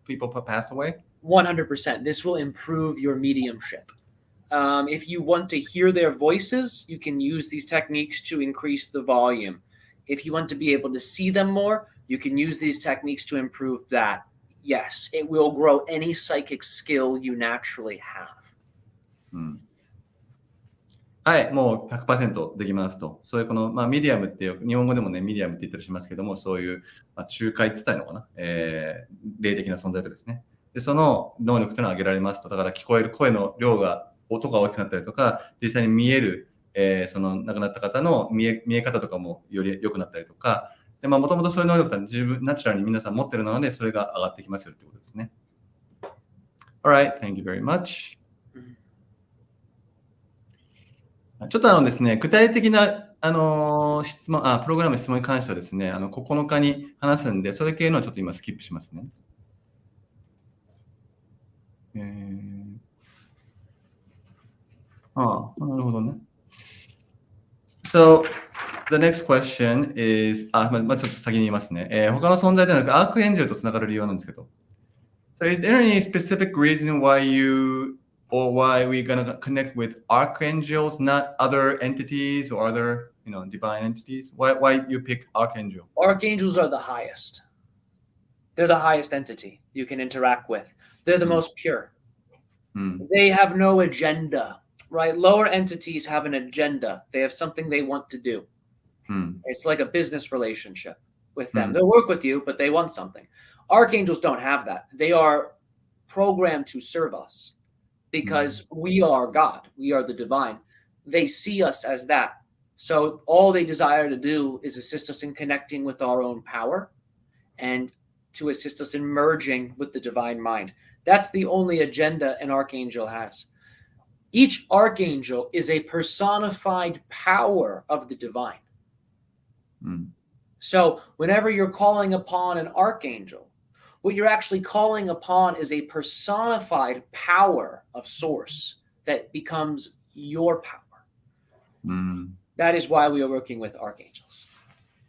people who passed away? 100%. This will improve your mediumship. If you want to hear their voices, you can use these techniques to increase the volume. If you want to be able to see them more, you can use these techniques to improve that. Yes, it will grow any psychic skill you naturally have. はい、もう 100% できますと。そういうこの、ミディアムっていう、日本語でもね、ミディアムって言ったりしますけども、そういう、仲介って言ったらいいのかな、霊的な存在とですね。で、その能力というのを上げられますと。だから聞こえる声の量が、音が大きくなったりとか、実際に見える、その亡くなった方の見え方とかもより良くなったりとか、もともとそういう能力は自分、ナチュラルに皆さん持ってるので、それが上がってきますよということですね。Alright, thank you very much. ちょっとですね、具体的なプログラムの質問に関してはですね、9日に話すんで、それ系のをちょっと今スキップしますね。なるほどね。So, the next question is, まずちょっと先に言いますね。他の存在ではなくアークエンジェルとつながる理由なんですけど。So, is there any specific reason why we're gonna connect with archangels, not other entities or other, divine entities? Why you pick archangel? Archangels are the highest. They're the highest entity you can interact with. They're the most pure. They have no agenda, right? Lower entities have an agenda. They have something they want to do. It's like a business relationship with them. They'll work with you, but they want something. Archangels don't have that. They are programmed to serve us. Because we are God, we are the divine. They see us as that. So all they desire to do is assist us in connecting with our own power and to assist us in merging with the divine mind. That's the only agenda an archangel has. Each archangel is a personified power of the divine. So whenever you're calling upon an archangel, what you're actually calling upon is a personified power of source that becomes your power. That is why we are working with archangels.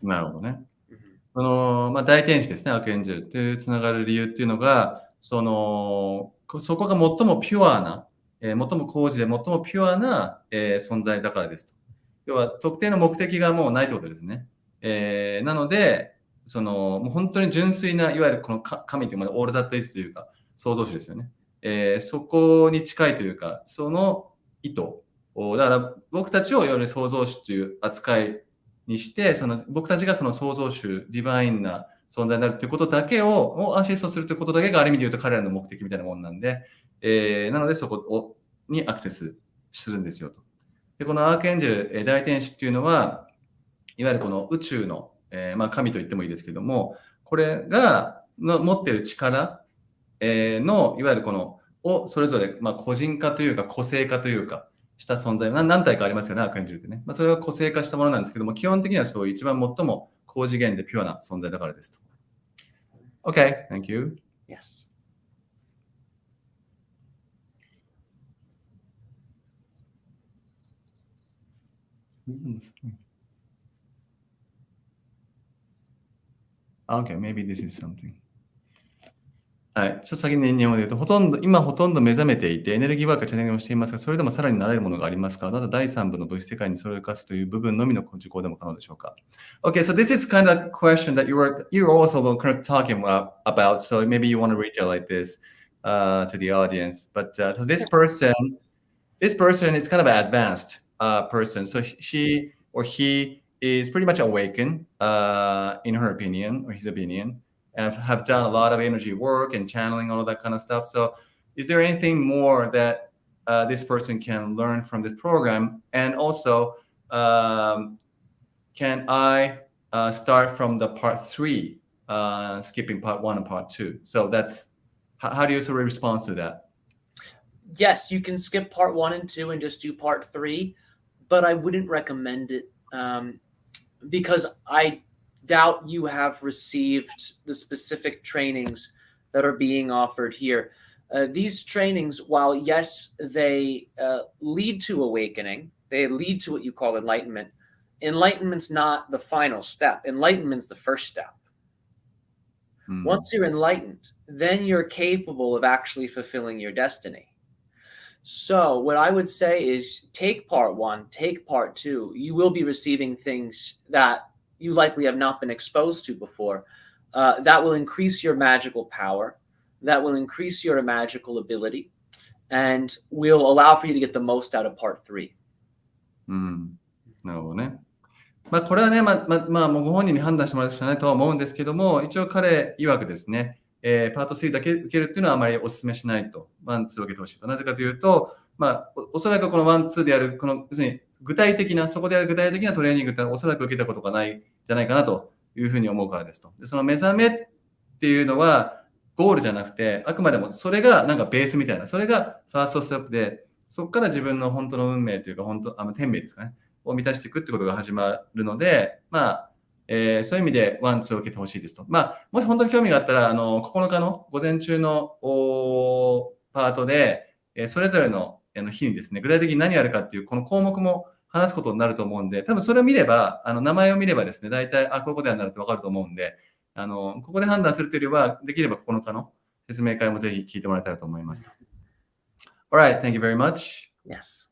なるほどね。大天使ですね、アークエンジェルというつながる理由っていうのが、そこが最もピュアな、最も高次で最もピュアな、存在だからですと。要は特定の目的がもうないということですね。なので、もう本当に純粋な、いわゆるこの神というもの、オールザットイズというか、創造主ですよね。そこに近いというか、その意図を、だから僕たちをいわゆる創造主という扱いにして、僕たちがその創造主、ディバインな存在になるということだけをアシストするということだけがある意味で言うと彼らの目的みたいなものなんで、なのでそこにアクセスするんですよと。で、このアークエンジェル、大天使っていうのは、いわゆるこの宇宙の神と言ってもいいですけども、これが持っている力のいわゆるこのをそれぞれ個人化というか個性化というかした存在何体かありますよね、アークエンジェルってね。それは個性化したものなんですけども、基本的にはそういう一番最も高次元でピュアな存在だからですと。Okay, thank you. Yes. Okay, maybe this is something. はい。ちょっと先に日本語で言うと、今ほとんど目覚めていて、エネルギーワークやチャネリングをしていますが、それでもさらに習えるものがありますか？ただ第3部の物質世界にそれを生かすという部分のみの受講でも可能でしょうか？ Okay, so this is kind of a question that you're also kind of talking about, so maybe you want to read it like this to the audience. But so this person is kind of an advanced person. So she or he is pretty much awakened, in her opinion or his opinion, and have done a lot of energy work and channeling all of that kind of stuff. So, is there anything more that this person can learn from this program? And also, can I start from the part 3, skipping part 1 and part 2? So that's how do you sort of respond to that? Yes, you can skip part 1 and 2 and just do part 3, but I wouldn't recommend it because I doubt you have received the specific trainings that are being offered here. These trainings, while yes, they lead to awakening, they lead to what you call enlightenment. Enlightenment's not the final step. Enlightenment's the first step. Once you're enlightened, then you're capable of actually fulfilling your destiny. So what I would say is take part 1, take part 2. You will be receiving things that you likely have not been exposed to before. That will increase your magical power. That will increase your magical ability and will allow for you to get the most out of part 3. なるほどね。これはね、もうご本人に判断してもらうしかないとは思うんですけども、一応彼曰くですね、パート3だけ受けるっていうのはあまりお勧めしないと。1、2を受けてほしいと。なぜかというと、おそらくこの1、2でやる、要するに具体的な、そこでやる具体的なトレーニングっておそらく受けたことがないんじゃないかなというふうに思うからですと。でその目覚めっていうのはゴールじゃなくて、あくまでもそれがなんかベースみたいな、それがファーストステップで、そこから自分の本当の運命というか、天命ですかね、を満たしていくってことが始まるので、そういう意味で1、2を受けてほしいですと。もし本当に興味があったら、9日の午前中のパートで、それぞれの日にですね、具体的に何やるかっていう、この項目も話すことになると思うんで、多分それを見れば、名前を見ればですね、大体、こういうことやなるってわかると思うんで、ここで判断するというよりは、できれば9日の説明会もぜひ聞いてもらえたらと思います。Alright, thank you very much. Yes.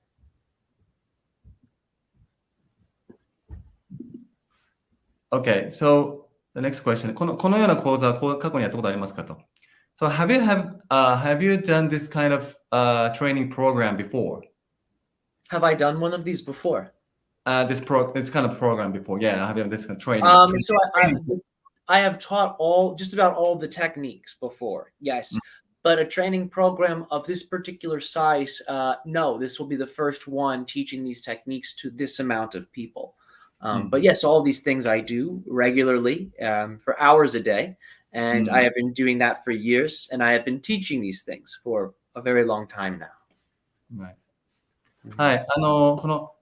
Okay, so the next question. このような講座は過去にやったことありますかと。So have you done this kind of training program before? Have I done one of these before? This kind of program before? Yeah, have you done this kind of training? So I have taught just about all of the techniques before. Yes. But a training program of this particular size, no, this will be the first one teaching these techniques to this amount of people. But yes, all these things I do regularly for hours a day. And I have been doing that for years. And I have been teaching these things for a very long time now. Right. はい。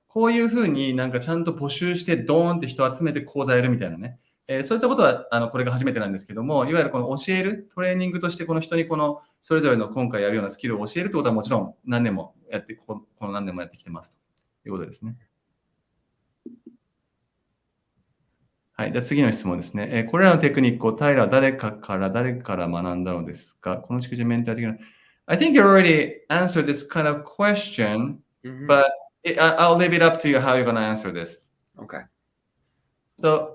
こういうふうになんかちゃんと募集してドーンって人を集めて講座やるみたいなね。そういったことはこれが初めてなんですけども、いわゆるこの教えるトレーニングとしてこの人にこのそれぞれの今回やるようなスキルを教えるってことはもちろん何年もやってきてますということですね。はい。では次の質問ですね。これらのテクニックをタイラー誰から学んだのですか？この地球上メンター的な。I think you already answered this kind of question, but I'll leave it up to you how you're going to answer this. Okay. So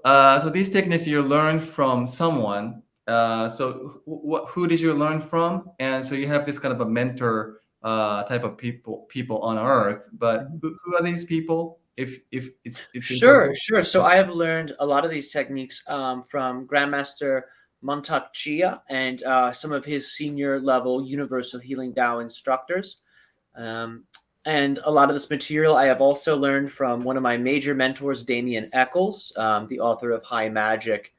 these techniques you learned from someone. So who did you learn from? And so you have this kind of a mentor type of people on Earth. But who are these people? Sure. So I have learned a lot of these techniques from Grandmaster Montauk Chia and some of his senior level Universal Healing Tao instructors. And a lot of this material I have also learned from one of my major mentors, Damien Eccles, the author of High Magic,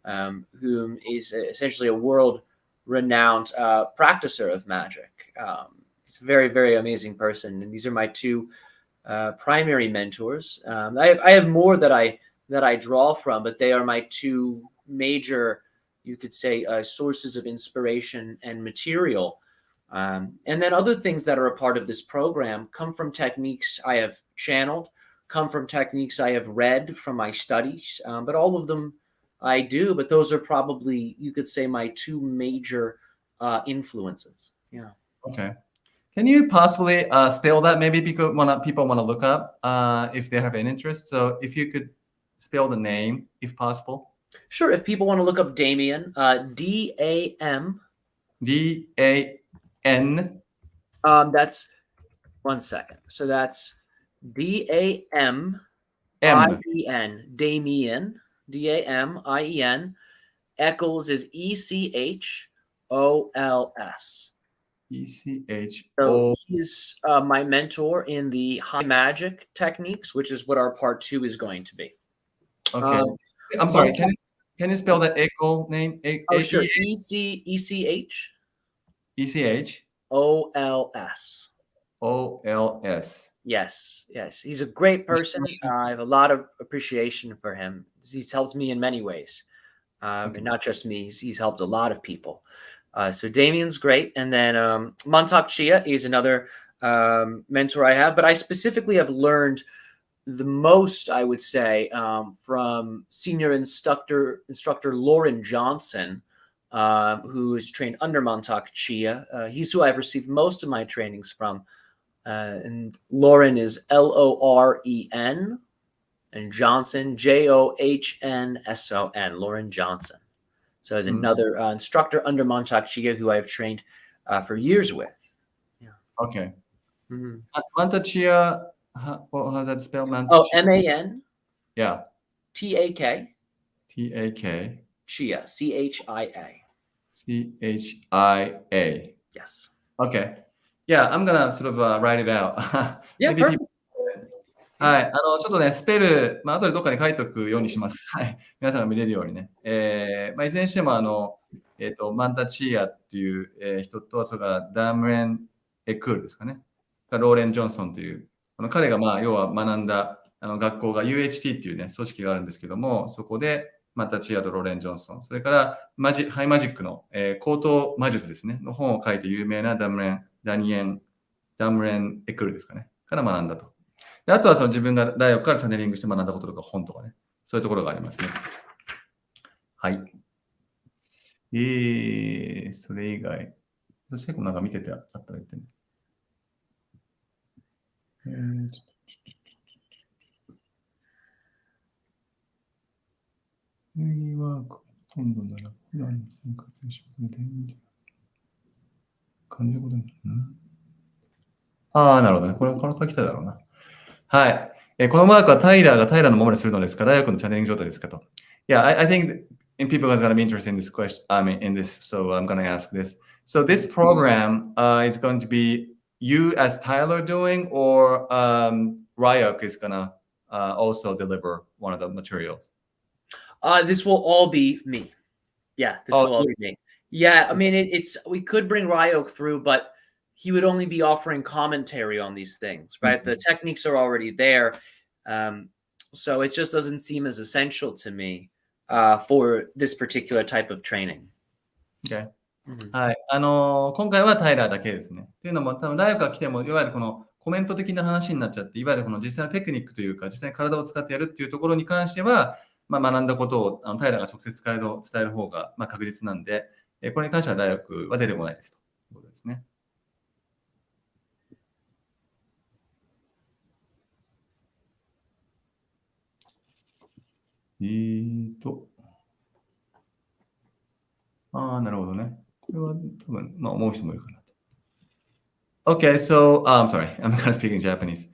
whom is essentially a world-renowned practicer of magic. He's a very, very amazing person. And these are my two primary mentors. I have more that I draw from, but they are my two major, you could say, sources of inspiration and material. And then other things that are a part of this program come from techniques I have channeled, come from techniques I have read from my studies, but all of them I do, but those are probably, you could say, my two major influences. Yeah. Okay. Can you possibly spell that? Maybe people want to look up if they have an interest. So if you could spell the name, if possible. Sure. If people want to look up Damien, D-A-M. D-A-N. That's 1 second. So that's D-A-M-I-E-N, Damien, D-A-M-I-E-N. Eccles is E-C-H-O-L-S. ECHO. he's my mentor in the high magic techniques, which is what our part 2 is going to be. Okay. I'm sorry. Can you spell the echo name? Sure. ECH ECH OLS. OLS. Yes. He's a great person. I have a lot of appreciation for him. He's helped me in many ways. And not just me, he's helped a lot of people. So Damien's great. And then Montauk Chia is another mentor I have. But I specifically have learned the most, I would say, from senior instructor Lauren Johnson, who is trained under Montauk Chia. He's who I've received most of my trainings from. And Lauren is Loren, and Johnson, Johnsson, Lauren Johnson. So as another instructor under Montauk Chia who I've trained for years with. Yeah. Okay. Montauk Chia, how's that spelled? MAN. Yeah. TAK. TAK. Chia. CHIA. CHIA. Yes. Okay. Yeah, I'm gonna sort of write it out. Yeah, Maybe perfect. people- はい。ちょっとね、スペル、後でどっかに書いておくようにします。はい。皆さんが見れるようにね。いずれにしても、マンタチーアっていう、人と、それからダムレン・エクールですかね。ローレン・ジョンソンという、彼が、要は学んだ学校が UHT っていうね、組織があるんですけども、そこで、マンタチーアとローレン・ジョンソン、それからハイマジックの、高等魔術ですね、の本を書いて有名なダムレン・エクールですかね。から学んだと。であとは自分がライオからチャネリングして学んだこととか本とかね、そういうところがありますね。はい。それ以外、結構なんか見ててあったら言ってね。エネルギーワークほとんどなら、普段の生活や仕事の電力感じることになるな。なるほどね。これから来ただろうな。はい。このマークはタイラーがタイラーのままでするのですか、ライオクのチャネリング状態ですかと。Yeah, I think people are going to be interested in this question, in this, so I'm going to ask this. So this program is going to be you as Tyler doing, or Ryok is going to also deliver one of the materials? This will all be me. Yeah, this will all be me. Yeah, I mean, we could bring Ryok through, but he would only be offering commentary on these things, right? The techniques are already there. So it just doesn't seem as essential to me for this particular type of training. Okay. はい。今回はタイラーだけですね。というのも、多分ライオが来ても、いわゆるこのコメント的な話になっちゃって、いわゆるこの実際のテクニックというか、実際に体を使ってやるっていうところに関しては、学んだことをタイラーが直接伝える方が確実なんで、これに関してはライオは出てこないですということですね。なるほどね。これは多分、思う人もいるかなと。Okay, so, I'm sorry. I'm going to speak in Japanese.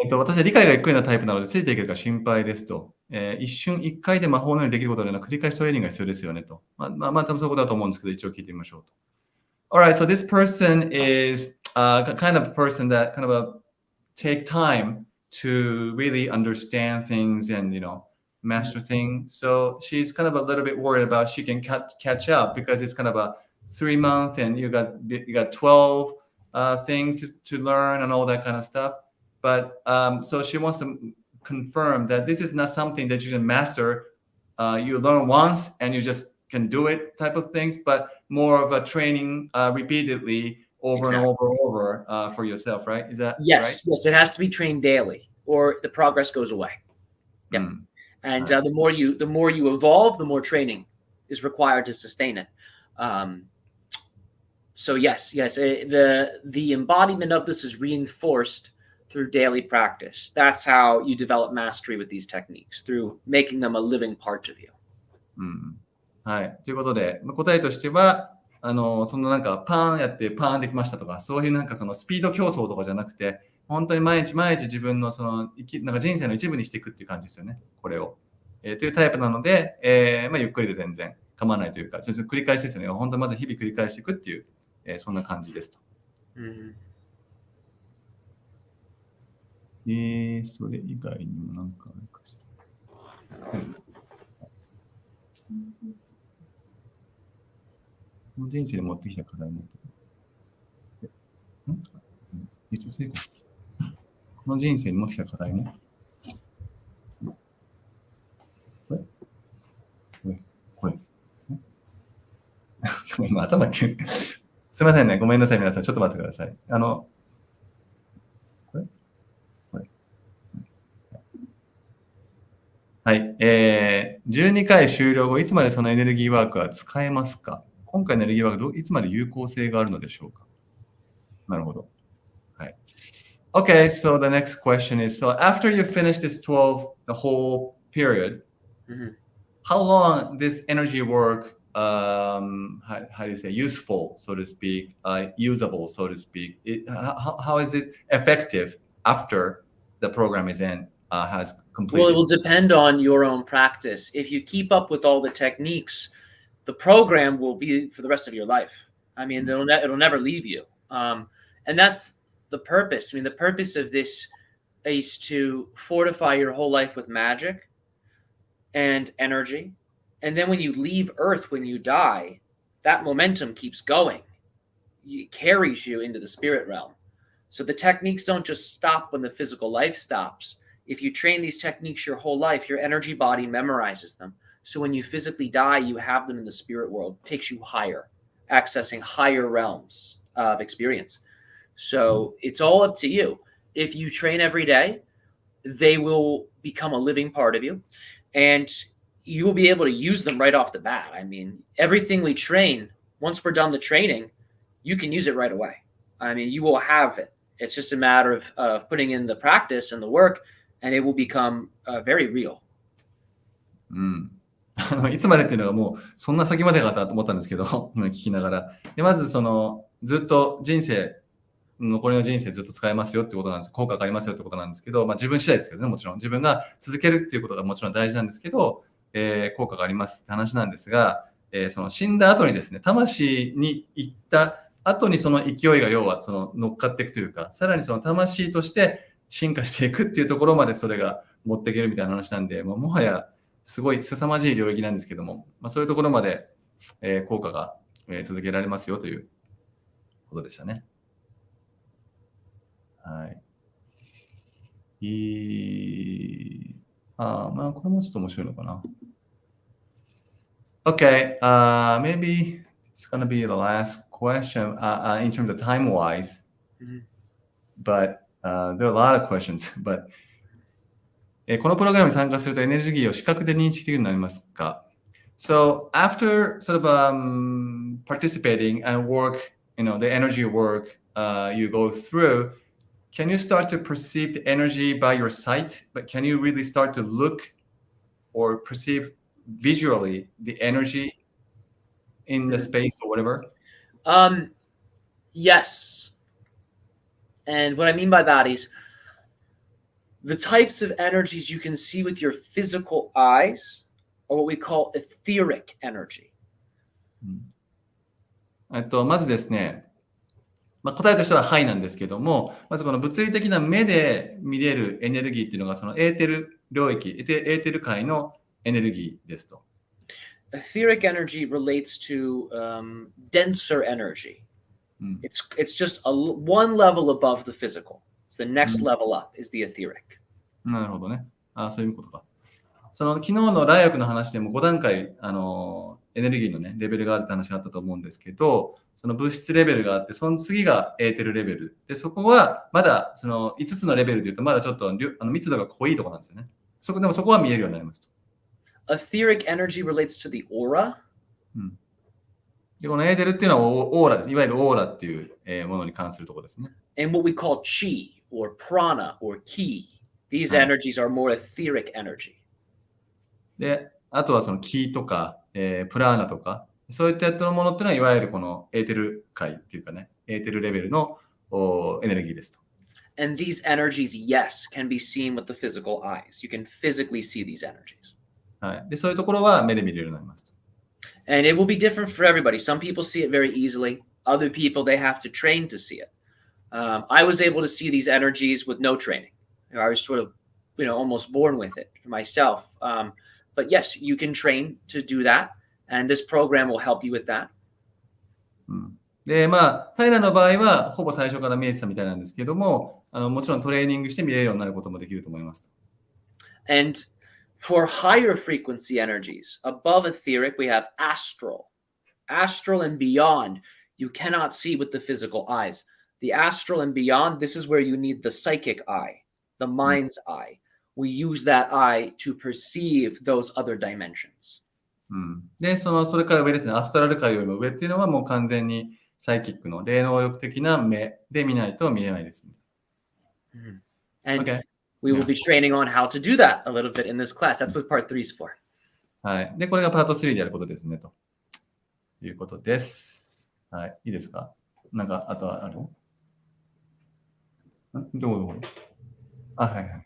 私は理解がゆっくりなタイプなので、ついていけるか心配ですと。一瞬一回で魔法のようにできることではなく、繰り返しトレーニングが必要ですよねと。多分そういうことだと思うんですけど、一応聞いてみましょうと。Alright, so this person is kind of a person that kind of take time to really understand things and, master things. So she's kind of a little bit worried about she can catch up because it's kind of a 3 month and you got 12 things to learn and all that kind of stuff. But so she wants to confirm that this is not something that you can master. You learn once and you just can do it type of things, but more of a training repeatedly over and over for yourself, right? Is that right? Yes, it has to be trained daily or the progress goes away. Yeah. And the more you evolve, the more training is required to sustain it. So yes, the embodiment of this is reinforced through daily practice. That's how you develop mastery with these techniques, through making them a living part of you. はい。ということで、答えとしては、そのなんかパーンやってパーンできましたとか、そういうなんかそのスピード競争とかじゃなくて、本当に毎日自分のそのなんか人生の一部にしていくっていう感じですよね、これを。というタイプなので、ゆっくりで全然構わないというか、それ繰り返しですよね。本当にまず日々繰り返していくっていう、そんな感じですと Mhm. それ以外にも何かあるかしら。この人生で持ってきた課題も。一応成功。この人生に持ってきた課題も。これ。今頭すみませんね。ごめんなさい、皆さん。ちょっと待ってください。これはい。12回終了後、いつまでそのエネルギーワークは使えますか？今回のエネルギーワークいつまで有効性があるのでしょうか？なるほど。はい。Okay, so the next question is, so after you finish this 12, the whole period, Mhm. how long this energy work, how do you say, useful, so to speak, usable, so to speak, how is it effective after the program is in, has completed? Well, it will depend on your own practice. If you keep up with all the techniques, the program will be for the rest of your life. I mean, it'll never leave you. And that's the purpose. I mean, the purpose of this is to fortify your whole life with magic and energy. And then when you leave Earth, when you die, that momentum keeps going. It carries you into the spirit realm. So the techniques don't just stop when the physical life stops. If you train these techniques your whole life, your energy body memorizes them. So when you physically die, you have them in the spirit world. It takes you higher, accessing higher realms of experience. So it's all up to you. If you train every day, they will become a living part of you, and you will be able to use them right off the bat. I mean, everything we train, once we're done the training, you can use it right away. I mean, you will have it. It's just a matter of putting in the practice and the work, and it will become very real. いつまでっていうのがもうそんな先までかと思ったんですけど、今聞きながら。でまずずっと残りの人生ずっと使えますよってことなんです。効果がありますよってことなんですけど、自分次第ですけどね、もちろん。自分が続けるっていうことがもちろん大事なんですけど、効果がありますって話なんですが、その死んだ後にですね、魂に行った後にその勢いが要は乗っかっていくというか、さらにその魂として進化していくっていうところまでそれが持っていけるみたいな話なんで、もはやすごい凄まじい領域なんですけども、そういうところまで、効果が、続けられますよということでしたね。はい。これもちょっと面白いのかな。Okay, maybe it's gonna be the last question in terms of time-wise, but there are a lot of questions. But このプログラムに参加するとエネルギーを視覚で認識できるようになりますか？ So after sort of participating and work, the energy work you go through, can you start to perceive the energy by your sight? But can you really start to look or perceive visually the energy in the space or whatever? Yes. And what I mean by that is the types of energies you can see with your physical eyes are what we call etheric energy. まずですね、答えとしてははいなんですけども、まずこの物理的な目で見れるエネルギーっていうのがそのエーテル領域、エーテル界のエネルギーですと。Etheric energy relates to denser energy. It's just one level above the physical. It's the next level up is the etheric. なるほどね。そういうことか。昨日のライオクの話でも5段階エネルギーのねレベルがあるって話があったと思うんですけど、その物質レベルがあって、その次がエーテルレベルで、そこはまだその5つのレベルでいうとまだちょっと密度が濃いところなんですよね。でもそこは見えるようになりますと。Etheric energy relates to the aura. でこのエーテルっていうのはオーラです。いわゆるオーラっていうものに関するところですね。And what we call chi or prana or ki. These energies are more etheric energy. で、あとはその気とか、プラーナとか、そういったものっていうのは、いわゆるこのエーテル界っていうかね、エーテルレベルのエネルギーですと。And these energies, yes, can be seen with the physical eyes. You can physically see these energies. はい。で、そういうところは目で見れるようになりますと。And it will be different for everybody. Some people see it very easily. Other people, they have to train to see it. I was able to see these energies with no training. I was sort of, almost born with it for myself. But yes, you can train to do that, and this program will help you with that. で、平の場合は、ほぼ最初から見えてたみたいなんですけども、もちろんトレーニングして見れるようになることもできると思います。And for higher frequency energies, above etheric, we have astral. Astral and beyond, you cannot see with the physical eyes. The astral and beyond, this is where you need the psychic eye, the mind's eye. We use that eye to perceive those other dimensions. で、それから上ですね、アストラル界よりも上っていうのはもう完全にサイキックの霊能力的な目で見ないと見えないですね。And Okay. we will be training on how to do that a little bit in this class. That's what part 3 is for. はい。で、これがパート3でやることですね、ということです。はい。いいですか？なんか、あとはある？どうはいはい。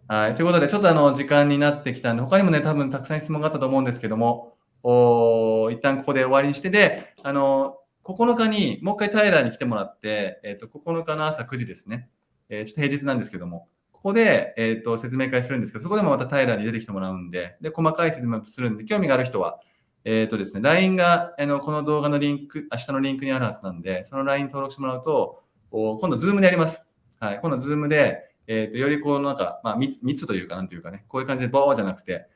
はい。ということで、ちょっと時間になってきたんで、他にもね、多分たくさん質問があったと思うんですけども、一旦ここで終わりにして、で、9日にもう一回タイラーに来てもらって、9日の朝9時ですね。ちょっと平日なんですけども、ここで、説明会するんですけど、そこでもまたタイラーに出てきてもらうんで、で、細かい説明をするんで、興味がある人は、ですね、LINE が、この動画のリンク、明日のリンクにあるはずなんで、その LINE 登録してもらうと、今度 Zoom でやります。はい。今度 Zoom で、よりこうなんか、密というか、なんというかね、こういう感じでボーじゃなくて、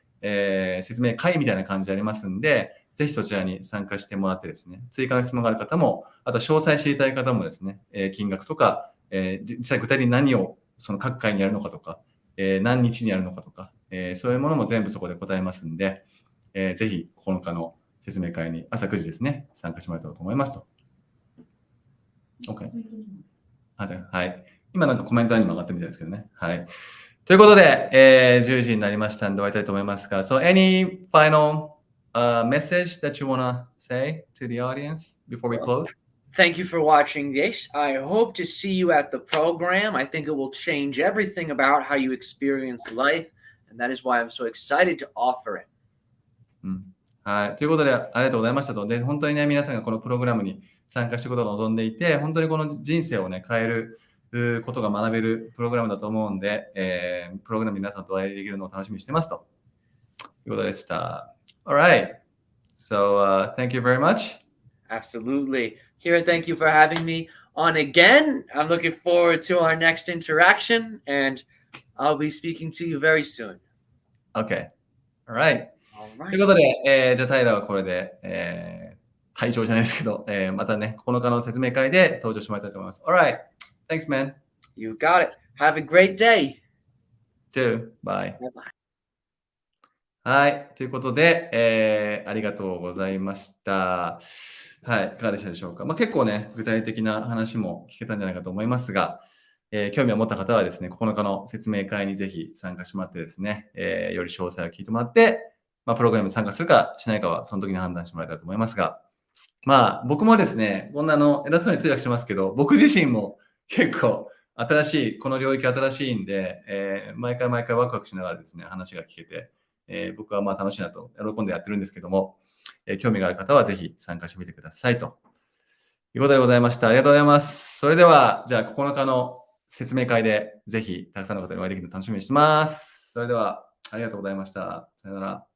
説明会みたいな感じでありますんで、ぜひそちらに参加してもらってですね、追加の質問がある方も、あと詳細知りたい方もですね、金額とか、実際具体的に何をその各回にやるのかとか、何日にやるのかとか、そういうものも全部そこで答えますんで、ぜひ9日の説明会に朝9時ですね、参加してもらえたらと思いますと。OK。はい。今なんかコメントにも上がってるみたいですけどね。はい。ということで、10時になりましたんで終わりたいと思いますが、So any final message that you want to say to the audience before we close? Thank you for watching this. I hope to see you at the program. I think it will change everything about how you experience life, and that is why I'm so excited to offer it. はい。ということで、ありがとうございましたと。で、本当にね、皆さんがこのプログラムに参加していくことを望んでいて、本当にこの人生をね、変えることが学べるプログラムだと思うんで、プログラムに皆さんとお会いできるのを楽しみにしてますということでした。Alright. So, thank you very much. Absolutely. Kira, thank you for having me on again. I'm looking forward to our next interaction, and I'll be speaking to you very soon. Okay. Alright. ということで、じゃあタイラーはこれで、退場じゃないですけど、またね、9日の説明会で登場してもらいたいと思います。Alright. Thanks, man. You got it. Have a great day. Too. Bye. Bye-bye. はい。ということで、ありがとうございました。はい。いかがでしたでしょうか。結構ね、具体的な話も聞けたんじゃないかと思いますが、興味を持った方はですね、9日の説明会にぜひ参加してもらってですね、より詳細を聞いてもらって、プログラムに参加するかしないかはその時に判断してもらえたらと思いますが、僕もですね、こんな偉そうに通訳してますけど、僕自身も結構新しい、この領域新しいんで、毎回ワクワクしながらですね、話が聞けて、僕は楽しいなと喜んでやってるんですけども、興味がある方はぜひ参加してみてくださいということでございました。ありがとうございます。それでは、じゃあ9日の説明会でぜひたくさんの方にお会いできるのを楽しみにしてます。それでは、ありがとうございました。さよなら。